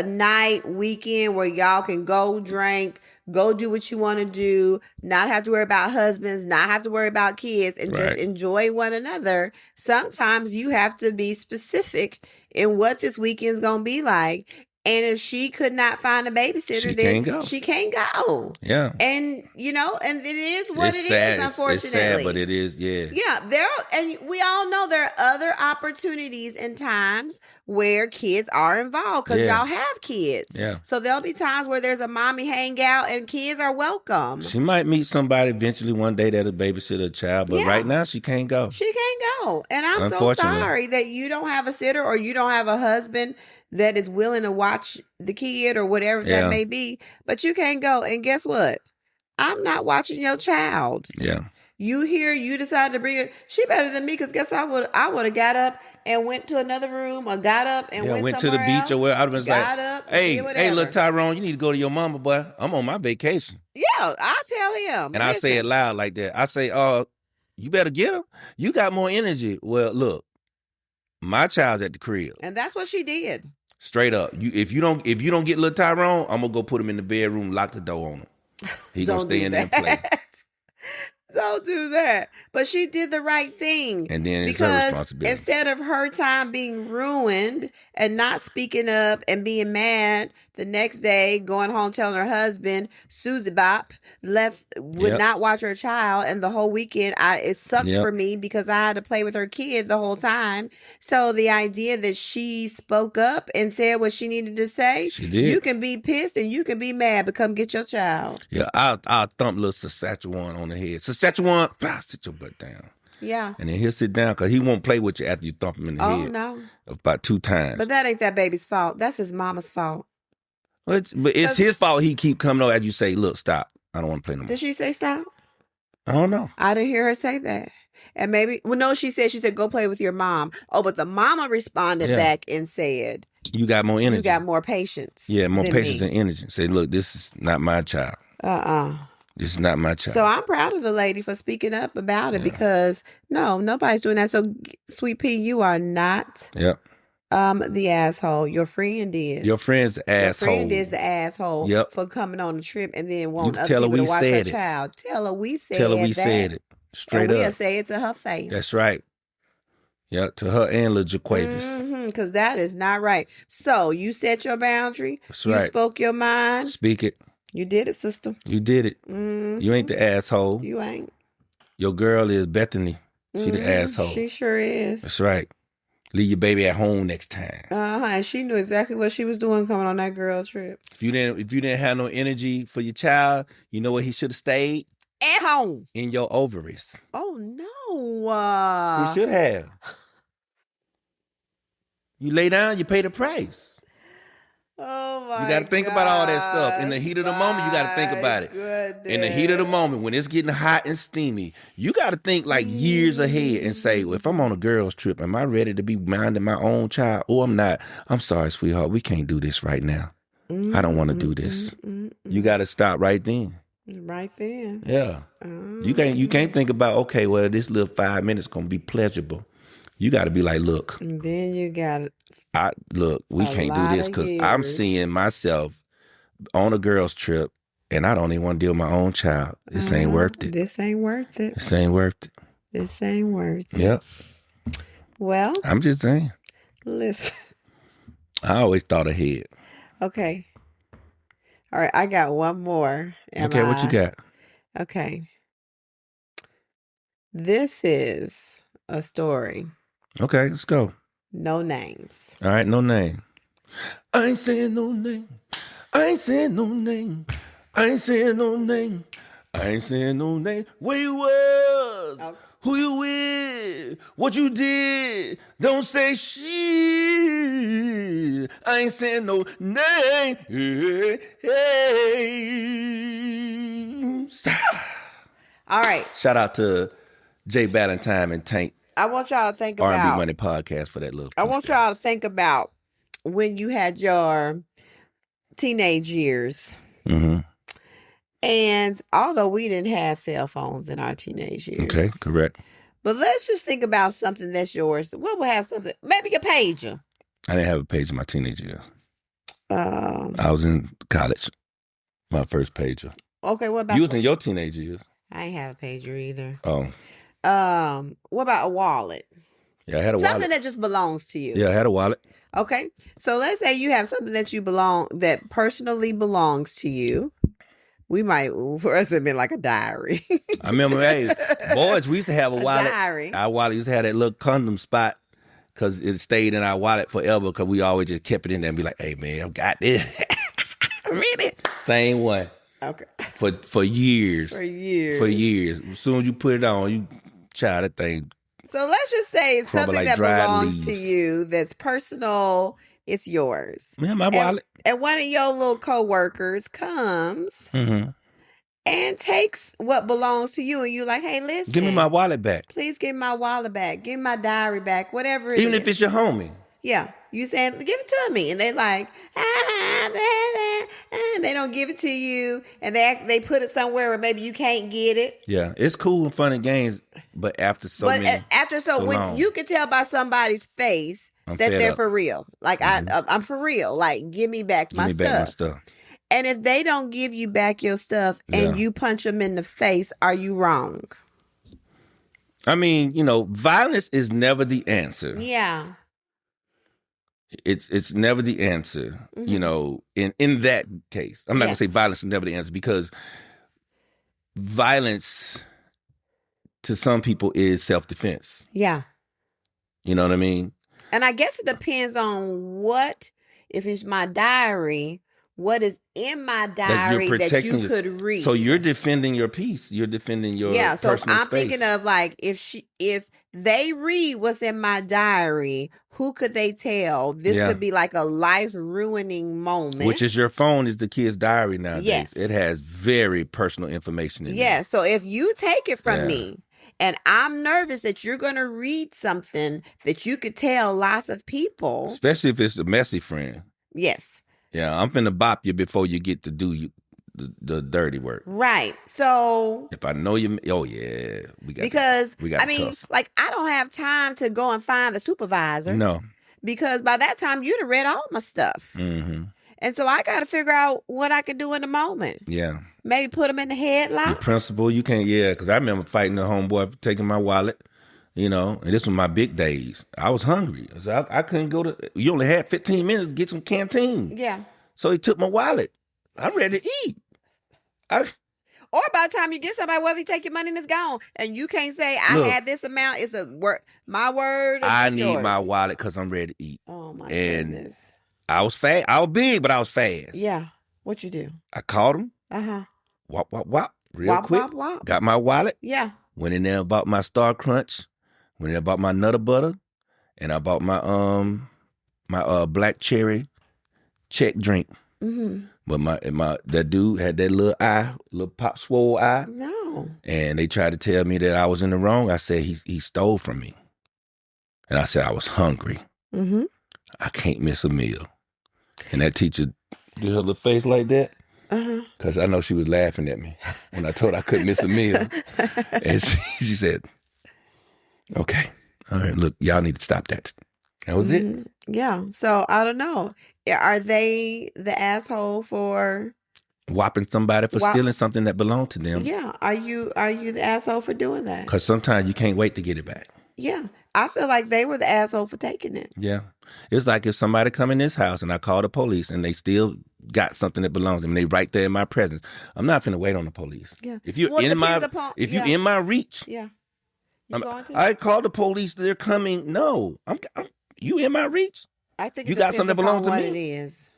night, weekend where y'all can go drink, go do what you want to do, not have to worry about husbands, not have to worry about kids, and just enjoy one another, sometimes you have to be specific in what this weekend's going to be like. And if she could not find a babysitter, she can't go. Yeah. And, and it is what it sad. is, unfortunately. It's sad, but it is, yeah. Yeah, and we all know there are other opportunities and times where kids are involved because y'all have kids. Yeah. So there'll be times where there's a mommy hangout and kids are welcome. She might meet somebody eventually one day that'll babysit a child, but right now she can't go. She can't go. And I'm so sorry that you don't have a sitter or you don't have a husband that is willing to watch the kid or whatever that may be, but you can't go. And guess what? I'm not watching your child. Yeah. You decided to bring her. She better than me because guess I would have got up and went to another room or got up and went to the beach else, or where I'd have been like, up, hey, little Tyrone, you need to go to your mama, boy. I'm on my vacation. Yeah, I'll tell him. And I say it loud like that. I say, you better get him. You got more energy. Well, look, my child's at the crib. And that's what she did. Straight up. If you don't get little Tyrone, I'm gonna go put him in the bedroom, lock the door on him. He gonna stay in there and play. Don't do that. But she did the right thing. And then it's her responsibility. Instead of her time being ruined and not speaking up and being mad the next day, going home telling her husband, Susie Bop would not watch her child. And the whole weekend, it sucked for me because I had to play with her kid the whole time. So the idea that she spoke up and said what she needed to say, she did. You can be pissed and you can be mad, but come get your child. Yeah, I'll thump little Saskatchewan on the head. Saskatchewan, sit your butt down. Yeah. And then he'll sit down because he won't play with you after you thump him in the head. Oh, no. About 2 times. But that ain't that baby's fault. That's his mama's fault. But it's his fault he keep coming over as you say, look, stop. I don't want to play no more. Did she say stop? I don't know. I didn't hear her say that. And maybe, no, she said, go play with your mom. Oh, but the mama responded back and said, you got more energy. You got more patience. Yeah, more patience and energy. Say, look, this is not my child. This is not my child. So I'm proud of the lady for speaking up about it because, no, nobody's doing that. So, Sweet Pea, you are not the asshole. Your friend is. Your friend's the asshole. Your friend is the asshole for coming on the trip and then wanting other people to watch her child. Tell her we said it. Straight up. We'll say it to her face. That's right. Yeah, to her and little Jaquavis. Because that is not right. So, you set your boundary. That's right. You spoke your mind. Speak it. You did it, sister. You did it. You ain't the asshole. You ain't. Your girl is Bethany. She the asshole. She sure is. That's right. Leave your baby at home next time. And she knew exactly what she was doing coming on that girl trip. If you didn't have no energy for your child, you know where he should have stayed? At home. In your ovaries. Oh no. He should have. You lay down, you pay the price. Oh my God. You got to think about all that stuff. In the heat of the moment, you got to think about it. Goodness. In the heat of the moment, when it's getting hot and steamy, you got to think like years ahead and say, well, if I'm on a girl's trip, am I ready to be minding my own child? Or I'm not. I'm sorry, sweetheart. We can't do this right now. I don't want to do this. You got to stop right then. Right there. Yeah. You can't think about, okay, well, this little 5 minutes going to be pleasurable. You got to be like, look. And then you got it. We can't do this because I'm seeing myself on a girl's trip and I don't even want to deal with my own child. This ain't worth it. This ain't worth it. This ain't worth it. This ain't worth it. Yep. Well. I'm just saying. Listen. I always thought ahead. Okay. All right. I got one more. Okay. What you got? Okay. This is a story. Okay. Let's go. No names. All right, no name. I ain't saying no name. I ain't saying no name. I ain't saying no name. I ain't saying no name. Where you was? Okay. Who you with? What you did? Don't say shit. I ain't saying no name. Hey. All right. Shout out to Jay Valentine and Tank. I want y'all to think about R&B Money Podcast for that little. I want y'all to think about when you had your teenage years. And although we didn't have cell phones in our teenage years. Okay, correct. But let's just think about something that's yours. What would have something? Maybe a pager. I didn't have a page in my teenage years. I was in college. My first pager. Okay, what about you? Was in your teenage years. I ain't have a pager either. Oh. What about a wallet? Yeah, I had a wallet. Something that just belongs to you. Yeah, I had a wallet. Okay. So let's say you have something that personally belongs to you. We might, for us, it'd been like a diary. I remember, hey, boys, we used to have a wallet. Diary. Our wallet used to have that little condom spot because it stayed in our wallet forever because we always just kept it in there and be like, hey, man, I've got this. Really? Same one. Okay. For years. For years. For years. As soon as you put it on, you child that thing. So let's just say it's something like that belongs leaves. to you, that's personal, it's yours. Yeah, my wallet. And one of your little coworkers comes and takes what belongs to you, and you like, hey, listen, give me my wallet back. Please give me my wallet back. Give me my diary back. Whatever it Even is. if it's your homie. Yeah, you saying, give it to me, and they like, and they don't give it to you, and they put it somewhere where maybe you can't get it. Yeah, it's cool and fun and games, but after so when long, you can tell by somebody's face that they're for real. Like I'm for real. Like give me back my stuff. And if they don't give you back your stuff and you punch them in the face, are you wrong? I mean, violence is never the answer. Yeah. It's never the answer, in that case. I'm not going to say violence is never the answer, because violence to some people is self-defense. Yeah. You know what I mean? And I guess it depends on if it's my diary, what is in my diary that you could read. So you're defending your peace. You're defending your personal space. I'm thinking of like, if they read what's in my diary, who could they tell? This could be like a life-ruining moment. Which is your phone is the kid's diary nowadays. Yes. It has very personal information in it. Yeah, so if you take it from me, and I'm nervous that you're going to read something that you could tell lots of people. Especially if it's a messy friend. Yes. Yeah, I'm finna bop you before you get to do the dirty work. Right. So if I know you, we got like I don't have time to go and find the supervisor. No. Because by that time you'd have read all my stuff. Mm-hmm. And so I got to figure out what I can do in the moment. Yeah. Maybe put them in the headlock. The principal, you can't, because I remember fighting the homeboy for taking my wallet. And this was my big days. I was hungry. So I couldn't go you only had 15 minutes to get some canteen. Yeah. So he took my wallet. I'm ready to eat. Or by the time you get somebody, what if he take your money and it's gone? And you can't say, I had this amount. It's my word. I need yours. My wallet because I'm ready to eat. Oh, my goodness. I was fast. I was big, but I was fast. Yeah. What you do? I called him. Uh-huh. Wop, wop, wop. Real quick. Wop, wop. Got my wallet. Yeah. Went in there and bought my Star Crunch. Went in there and bought my Nutter Butter. And I bought my black cherry check drink. Mm-hmm. But that dude had that little pop swole eye. No. And they tried to tell me that I was in the wrong. I said he stole from me. And I said I was hungry. Mm-hmm. I can't miss a meal. And that teacher did her little face like that. Because I know she was laughing at me when I told her I couldn't miss a meal. And she said, okay, all right, look, y'all need to stop that. That was it. Yeah. So I don't know. Are they the asshole for whopping somebody for stealing something that belonged to them? Yeah. Are you the asshole for doing that? Because sometimes you can't wait to get it back. Yeah. I feel like they were the asshole for taking it. Yeah. It's like if somebody come in this house and I call the police and they still got something that belongs to them, they right there in my presence. I'm not finna wait on the police. Yeah. If you're in my reach. Yeah. I call the police. They're coming. No, you in my reach. I think you got something that belongs to me. It is.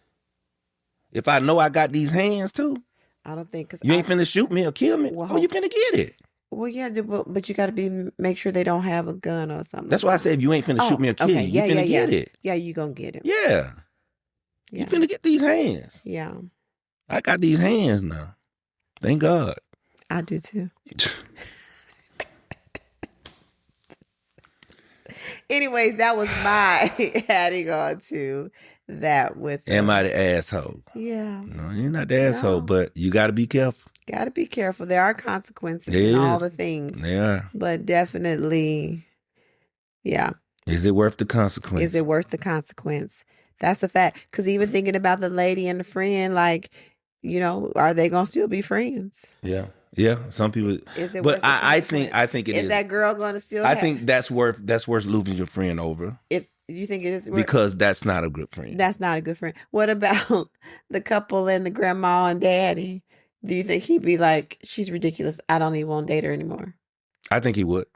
If I know I got these hands too, I don't think you ain't finna shoot me or kill me. Well, you finna get it. Well, yeah, but you got to make sure they don't have a gun or something. That's why I said if you ain't finna shoot me or kill you, you finna get it. Yeah, you gonna get it. Yeah. You finna get these hands. Yeah. I got these hands now. Thank God. I do too. Anyways, that was my adding on to that with am I the asshole? Yeah. No, you're not the asshole, but you got to be careful. Got to be careful. There are consequences and all the things. There are. But definitely, yeah. Is it worth the consequence? Is it worth the consequence? That's a fact. Because even thinking about the lady and the friend, like, are they going to still be friends? Yeah. Yeah, some people. Is it? But I think it is. Is that girl going to still? I think that's worth losing your friend over. If you think it is because that's not a good friend. That's not a good friend. What about the couple and the grandma and daddy? Do you think he'd be like, she's ridiculous, I don't even want to date her anymore? I think he would.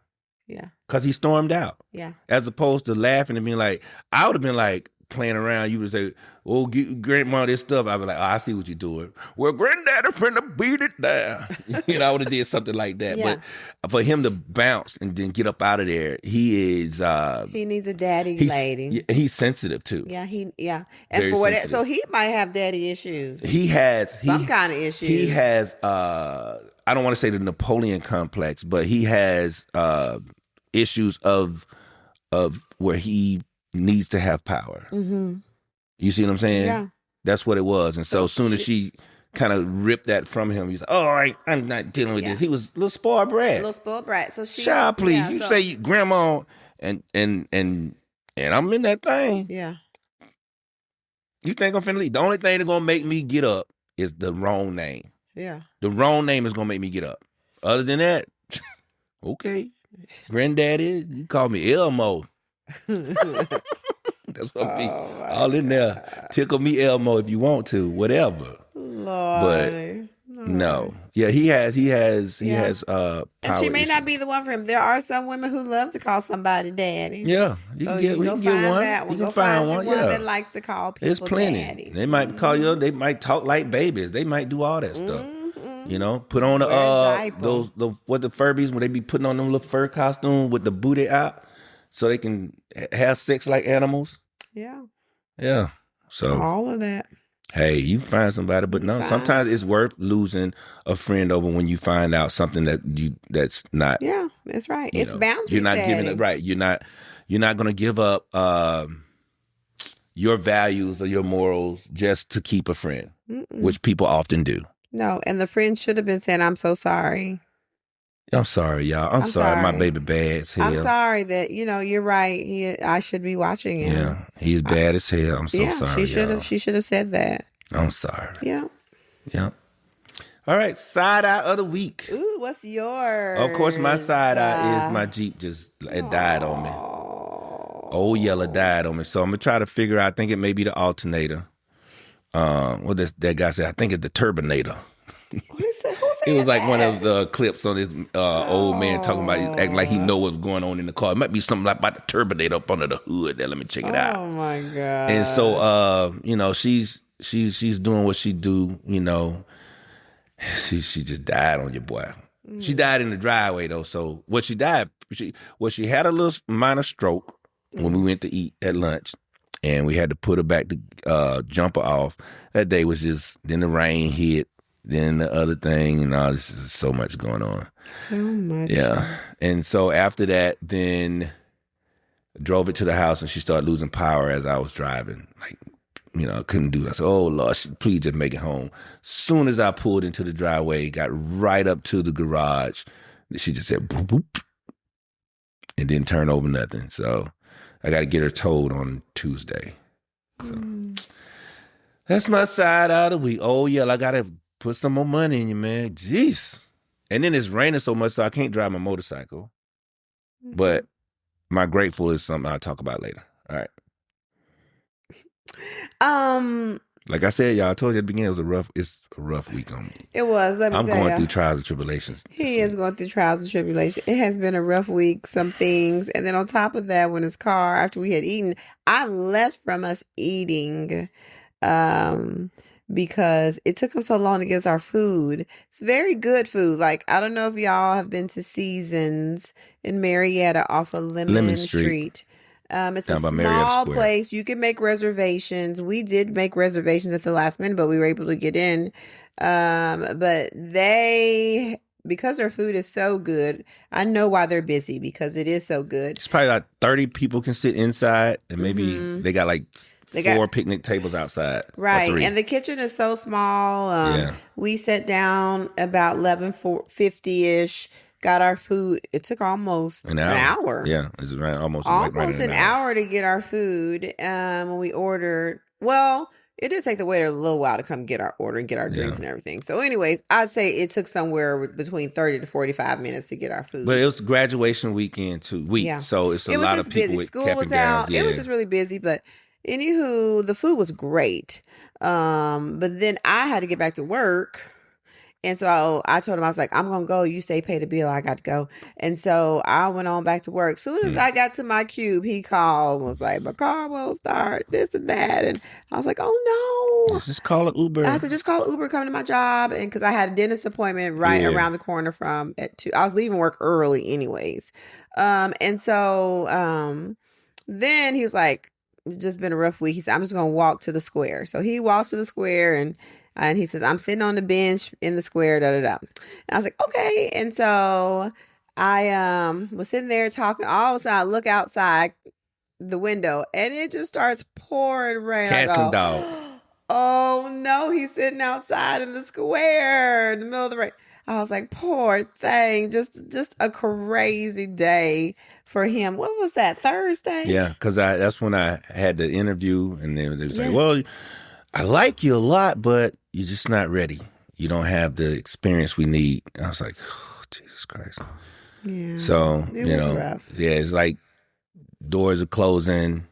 Yeah. Because he stormed out. Yeah. As opposed to laughing and being like, I would have been like, playing around, you would say, "Oh, get grandma this stuff." I'd be like, "Oh, I see what you're doing." Well, granddaddy finna beat it down. I would have did something like that. Yeah. But for him to bounce and then get up out of there, he is. He needs a daddy lady. He's sensitive too. Yeah, and Very for what? sensitive. So he might have daddy issues. He has some kind of issues. He has. I don't want to say the Napoleon complex, but he has issues of where he needs to have power. Mm-hmm. You see what I'm saying? Yeah. That's what it was. And so as soon as she kind of ripped that from him, he's like, "Oh, I'm not dealing with this." He was a little spoiled brat. So she, child, please, you say grandma, and I'm in that thing. Yeah. You think I'm finna leave? The only thing that's gonna make me get up is the wrong name. Yeah. The wrong name is gonna make me get up. Other than that, okay. Granddaddy, you call me Elmo. That's what I mean. All in there. Tickle me Elmo if you want to, whatever. Lord. But no. Yeah, he has power and she may issues. not be the one for him. There are some women who love to call somebody daddy. Yeah. We can get one. You can find one. Yeah. That likes to call people There's plenty. daddy. They might call you, they might talk like babies. They might do all that stuff. Put on the the Furbies when they be putting on them little fur costume with the booty out so they can have sex like animals. Yeah. Yeah. So all of that. Hey, you find somebody, but no, sometimes it's worth losing a friend over when you find out something that's not. Yeah, that's right. It's boundary You're not setting. giving it right. You're not going to give up your values or your morals just to keep a friend, which people often do. No, and the friend should have been saying, "I'm so sorry. I'm sorry, y'all. I'm sorry. My baby bad as hell. I'm sorry that, you're right. I should be watching him. Yeah, he's bad as hell. I'm so sorry, she should have said that. I'm sorry. Yeah. Yeah. All right, side eye of the week. Ooh, what's yours? Of course, my side eye is my Jeep it died on me. Old Yellow died on me. So I'm going to try to figure out, I think it may be the alternator. That guy said, I think it's the turbinator. Who said it was like that? one of the clips on this old man talking about acting like he know what's going on in the car. It might be something like about the turbinator up under the hood there. Let me check it out. Oh my God. And so she's doing what she do, She just died on your boy. She died in the driveway though. So she had a little minor stroke when we went to eat at lunch. And we had to put her back to jump her off. That day was just, then the rain hit, then the other thing, and all this is so much going on. So much. Yeah. And so after that, then drove it to the house and she started losing power as I was driving. Like, I couldn't do that. I said, oh, Lord, please just make it home. Soon as I pulled into the driveway, got right up to the garage, she just said, boop, boop, and didn't turn over nothing. So I got to get her towed on Tuesday. So that's my side out of the week. Oh, yeah, I got to put some more money in you, man. Jeez. And then it's raining so much, so I can't drive my motorcycle. But my grateful is something I'll talk about later. All right. Like I said, y'all, I told you at the beginning, it's a rough week on me. It was. I'm going through trials and tribulations. He is going through trials and tribulations. It has been a rough week, some things. And then on top of that, when his car, after we had eaten, I left from us eating because it took him so long to get us our food. It's very good food. Like, I don't know if y'all have been to Seasons in Marietta off of Lemon Street. It's a small place. You can make reservations. We did make reservations at the last minute, but we were able to get in. But because their food is so good, I know why they're busy, because it is so good. It's probably like 30 people can sit inside, and maybe they got like four picnic tables outside. Right. And the kitchen is so small. We sat down about 11:50-ish. Got our food. It took almost an hour. Yeah, it's around almost an hour to get our food. When we ordered, well, it did take the waiter a little while to come get our order and get our drinks and everything. So, anyways, I'd say it took somewhere between 30 to 45 minutes to get our food. But it was graduation weekend too. So it's a lot of people busy. with School cap was and gowns. out. It was just really busy. But anywho, the food was great. But then I had to get back to work. And so I told him, I was like, I'm going to go. You say pay the bill. I got to go. And so I went on back to work. Soon as I got to my cube, he called and was like, my car won't start, this and that. And I was like, oh no. Just call an Uber. I said, just call Uber, come to my job. And because I had a dentist appointment right around the corner from at 2. I was leaving work early anyways. And so then he's like, just been a rough week. He said, I'm just going to walk to the square. So he walks to the square and he says, I'm sitting on the bench in the square, da, da, da. And I was like, okay. And so I was sitting there talking. All of a sudden, I look outside the window and it just starts pouring rain. Cats and dogs. Oh, no. He's sitting outside in the square in the middle of the rain. I was like, poor thing. Just a crazy day for him. What was that, Thursday? Yeah, because that's when I had the interview and they was like, well, I like you a lot, but you're just not ready. You don't have the experience we need. I was like, oh, Jesus Christ. Yeah. So, it was rough. Yeah, it's like doors are closing.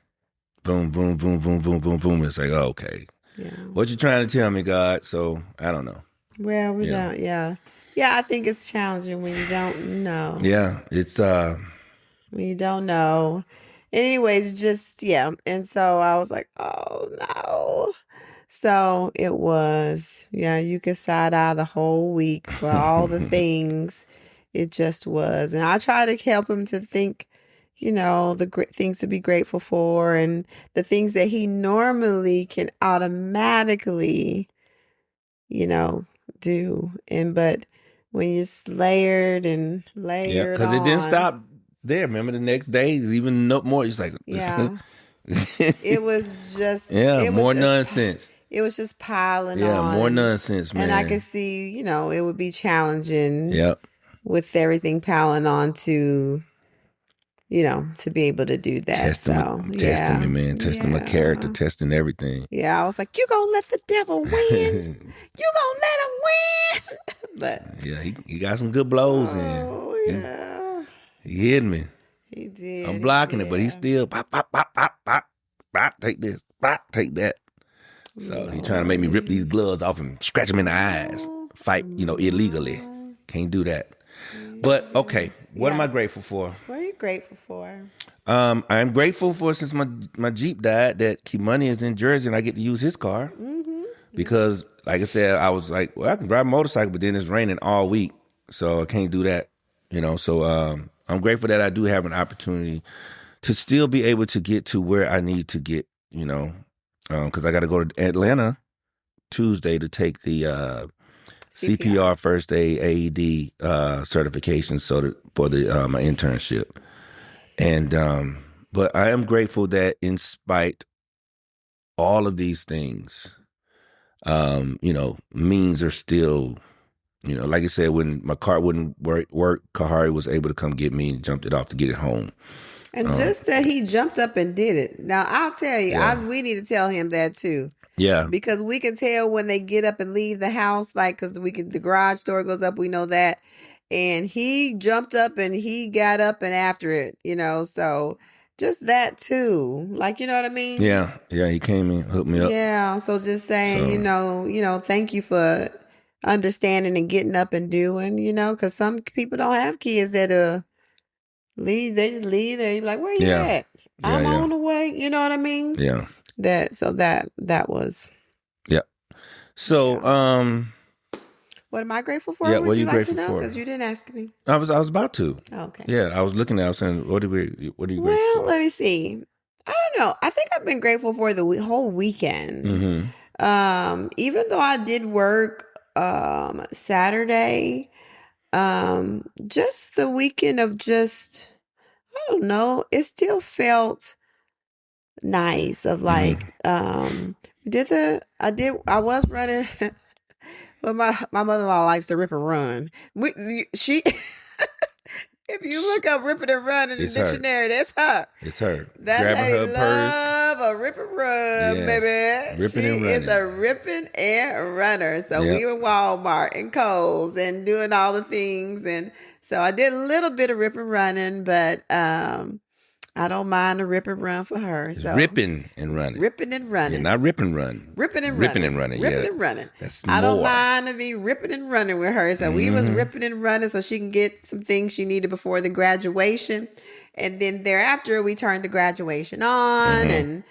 Boom, boom, boom, boom, boom, boom, boom. It's like, oh, okay. Yeah. What you trying to tell me, God? So, I don't know. Well, we don't, yeah. Yeah, I think it's challenging when you don't know. Yeah, it's... when you don't know. Anyways, just, And so I was like, oh, no. So it was, you could side eye the whole week for all the things. It just was. And I try to help him to think, the great things to be grateful for and the things that he normally can automatically, do. But when it's layered and layered, yeah, because it didn't stop there. Remember the next day, even more. It's like, it was just, more nonsense. It was just piling on. Yeah, more nonsense, man. And I could see, it would be challenging. With everything piling on to be able to do that. Testing me, man. Testing my character, testing everything. Yeah, I was like, you gonna let the devil win? You gonna let him win? But yeah, he got some good blows in. He hit me. He did. I'm blocking it, but he still pop, pop, pop, pop, pop, pop, take this, pop, take that. So he trying to make me rip these gloves off and scratch them in the eyes. Fight, illegally. Can't do that. But okay, what am I grateful for? What are you grateful for? I'm grateful for, since my Jeep died, that Kimani is in Jersey and I get to use his car. Mm-hmm. Because, like I said, I was like, well, I can drive a motorcycle, but then it's raining all week, so I can't do that. So I'm grateful that I do have an opportunity to still be able to get to where I need to get. Because I got to go to Atlanta Tuesday to take the CPR first aid AED certification for my internship. And but I am grateful that in spite all of these things, means are still, like I said, when my car wouldn't work, Kahari was able to come get me and jumped it off to get it home. And just that he jumped up and did it. Now, I'll tell you, we need to tell him that too. Yeah. Because we can tell when they get up and leave the house, because the garage door goes up, we know that. And he jumped up and he got up and after it, so just that too. you know what I mean? Yeah. Yeah. He came in, hooked me up. Yeah. So just saying, thank you for understanding and getting up and doing, because some people don't have kids that leave. They just leave there. You're like, where you at? I'm on the way. You know what I mean? Yeah. That was. Yeah. So, what am I grateful for? Yeah, Would what are you you like grateful to know? for? Because you didn't ask me. I was about to. Okay. Yeah, I was looking at it, I was saying, what are you grateful for? Well, let me see. I don't know. I think I've been grateful for the whole weekend. Mm-hmm. Even though I did work Saturday, just the weekend of I don't know, it still felt nice of I was running. Well, my mother-in-law likes to rip and run. If you look up ripping and run in the dictionary, that's her. It's her. That's grabbing her purse. A rip and run, baby. Ripping and running. She is a ripping and runner. So we were Walmart and Kohl's and doing all the things. And so I did a little bit of rip and running, but I don't mind a rip and run for her. It's So ripping and running. ripping and running. Yeah, not rip and run. Ripping and ripping running. And running. Ripping Yeah. and running. That's I don't more. mind to be ripping and running with her. So we was ripping and running so she can get some things she needed before the graduation. And then thereafter we turned the graduation on and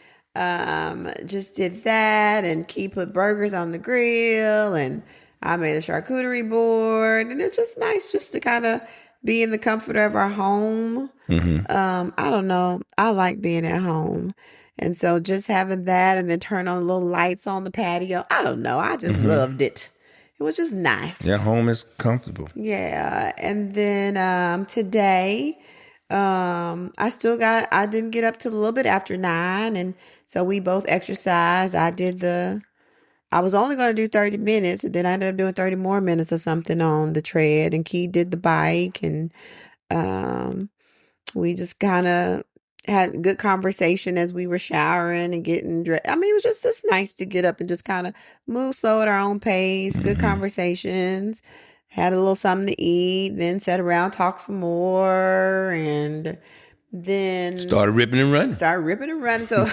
just did that, and Key put burgers on the grill, and I made a charcuterie board, and it's just nice just to kind of be in the comfort of our home. I don't know. I like being at home. And so just having that, and then turn on little lights on the patio. I don't know. I just loved it. It was just nice. Yeah, home is comfortable. Yeah. And then today, I didn't get up till a little bit after 9. And so we both exercised. I was only going to do 30 minutes, and then I ended up doing 30 more minutes or something on the tread, and Key did the bike, and we just kind of had a good conversation as we were showering and getting dressed. I mean, it was just nice to get up and just kind of move slow at our own pace, good conversations, had a little something to eat, then sat around, talked some more, and then started ripping and running. So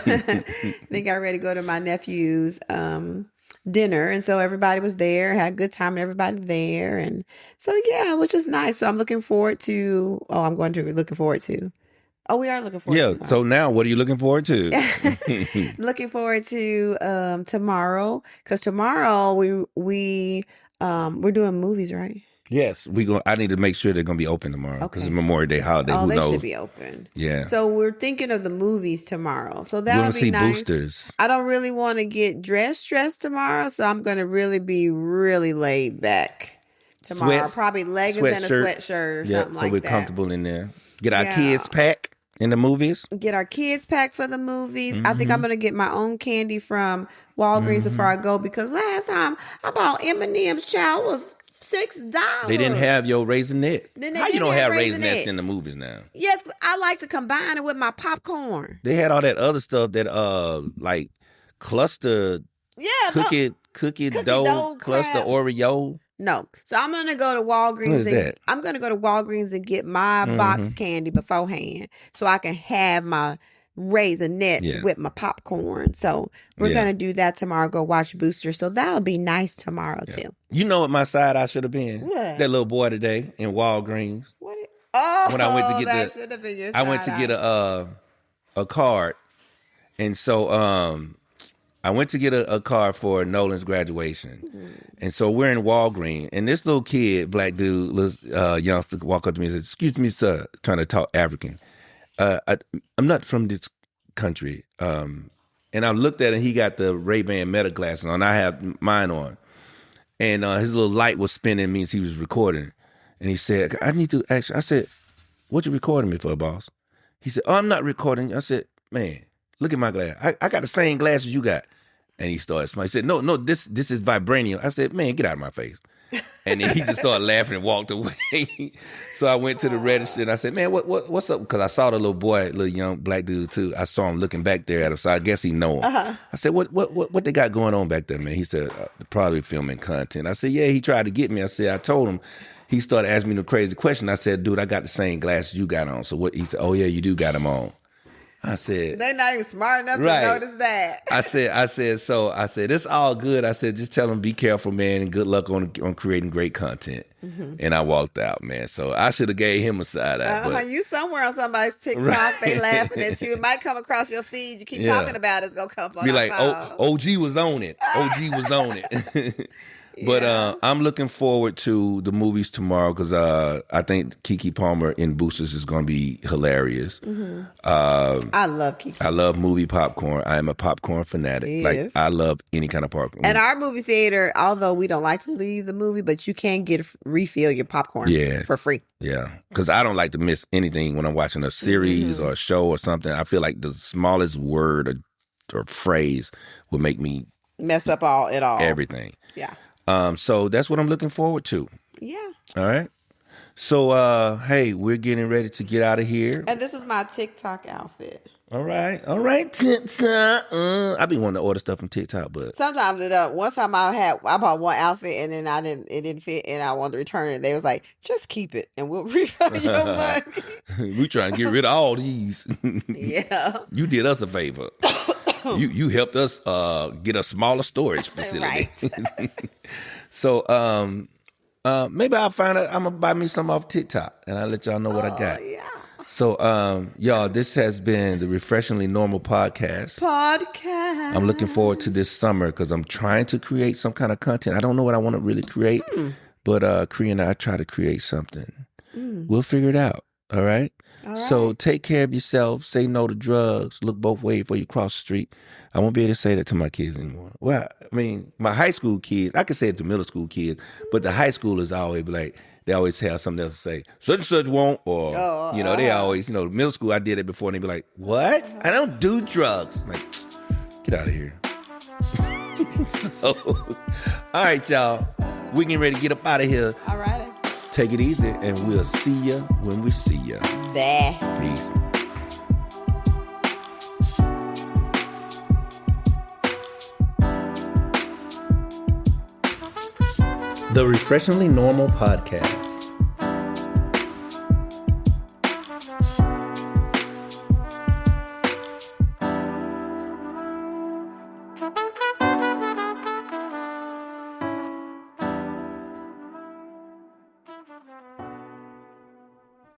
then got ready to go to my nephew's dinner, and so everybody was there, had a good time and everybody there, and so yeah, it was just nice. So I'm looking forward to we are looking forward to so now what are you looking forward to? Looking forward to tomorrow, because tomorrow we're doing movies, right? Yes, I need to make sure they're gonna be open tomorrow because it's Memorial Day holiday. Who they knows? should be open. Yeah. So we're thinking of the movies tomorrow. So that would be see nice. Boosters. I don't really want to get stressed tomorrow, so I'm gonna really be really laid back tomorrow. Probably leggings and a sweatshirt or something like that. So we're comfortable in there. Get our kids pack in the movies. Get our kids packed for the movies. I think I'm gonna get my own candy from Walgreens before I go, because last time I bought M&M's, child, was $6. They didn't have your Raisinets. How you don't have Raisinets in the movies now? Yes, I like to combine it with my popcorn. They had all that other stuff that like cluster cookie dough cluster Oreo. No. So I'm going to go to Walgreens. What is that? I'm going to go to Walgreens and get my box candy beforehand so I can have my Raisinets with my popcorn. So we're going to do that tomorrow, go watch Booster. So that'll be nice tomorrow too. You know what my side I should have been? What? That little boy today in Walgreens. What? When I went to get that should have been your side. I went to get a card. And so I went to get a card for Nolan's graduation. And so we're in Walgreens, and this little kid, black dude, youngster, walk up to me and said, "Excuse me, sir," trying to talk African. I'm not from this country. And I looked at him, he got the Ray-Ban Meta glasses on. I have mine on. And his little light was spinning, means he was recording. And he said, "I need to actually," I said, "What you recording me for, boss?" He said, "Oh, I'm not recording." I said, "Man, look at my glass. I got the same glasses you got." And he started smiling. He said, no, this is vibranium. I said, "Man, get out of my face." And then he just started laughing and walked away. So I went to the register and I said, "Man, what's up?" Because I saw the little boy, little young black dude too. I saw him looking back there at him, so I guess he know him. I said, what they got going on back there, man?" He said, "Probably filming content." I said, "Yeah, he tried to get me." I said, I told him. He started asking me the crazy question. I said, "Dude, I got the same glasses you got on." So what? He said, "Oh yeah, you do got them on." I said, they're not even smart enough to notice that. I said, "It's all good." I said, "Just tell them be careful, man, and good luck on creating great content." And I walked out, man. So I should have gave him a side eye. You somewhere on somebody's TikTok, they laughing at you. It might come across your feed. You keep talking about it, it's gonna come on. Be like, OG was on it. OG was on it. But I'm looking forward to the movies tomorrow because I think Keke Palmer in Boosters is going to be hilarious. I love Keke. I love movie popcorn. I am a popcorn fanatic. Yes. Like, I love any kind of popcorn. At our movie theater, although we don't like to leave the movie, but you can refill your popcorn for free. Yeah, because I don't like to miss anything when I'm watching a series or a show or something. I feel like the smallest word or phrase will make me mess up everything. Yeah. So that's what I'm looking forward to. Yeah. All right. So, hey, we're getting ready to get out of here. And this is my TikTok outfit. All right, TikTok. I be wanting to order stuff from TikTok, but sometimes it does. One time I bought one outfit and then it didn't fit and I wanted to return it. They was like, just keep it and we'll refund your money. We trying to get rid of all these. Yeah. You did us a favor. You helped us get a smaller storage facility. Right. So maybe I'm gonna buy me some off TikTok and I'll let y'all know what I got. Yeah. So y'all, this has been the Refreshingly Normal podcast. I'm looking forward to this summer because I'm trying to create some kind of content. I don't know what I want to really create, but Cree and I try to create something. We'll figure it out. All right? So take care of yourself. Say no to drugs. Look both ways before you cross the street. I won't be able to say that to my kids anymore. Well, I mean, my high school kids, I can say it to middle school kids, but the high schoolers always be like, they always have something else to say. Such and such won't, or, they always, middle school, I did it before, and they be like, what? I don't do drugs. I'm like, get out of here. So, all right, y'all. We getting ready to get up out of here. All right. Take it easy, and we'll see ya when we see ya. Bye. Peace. The Refreshingly Normal Podcast.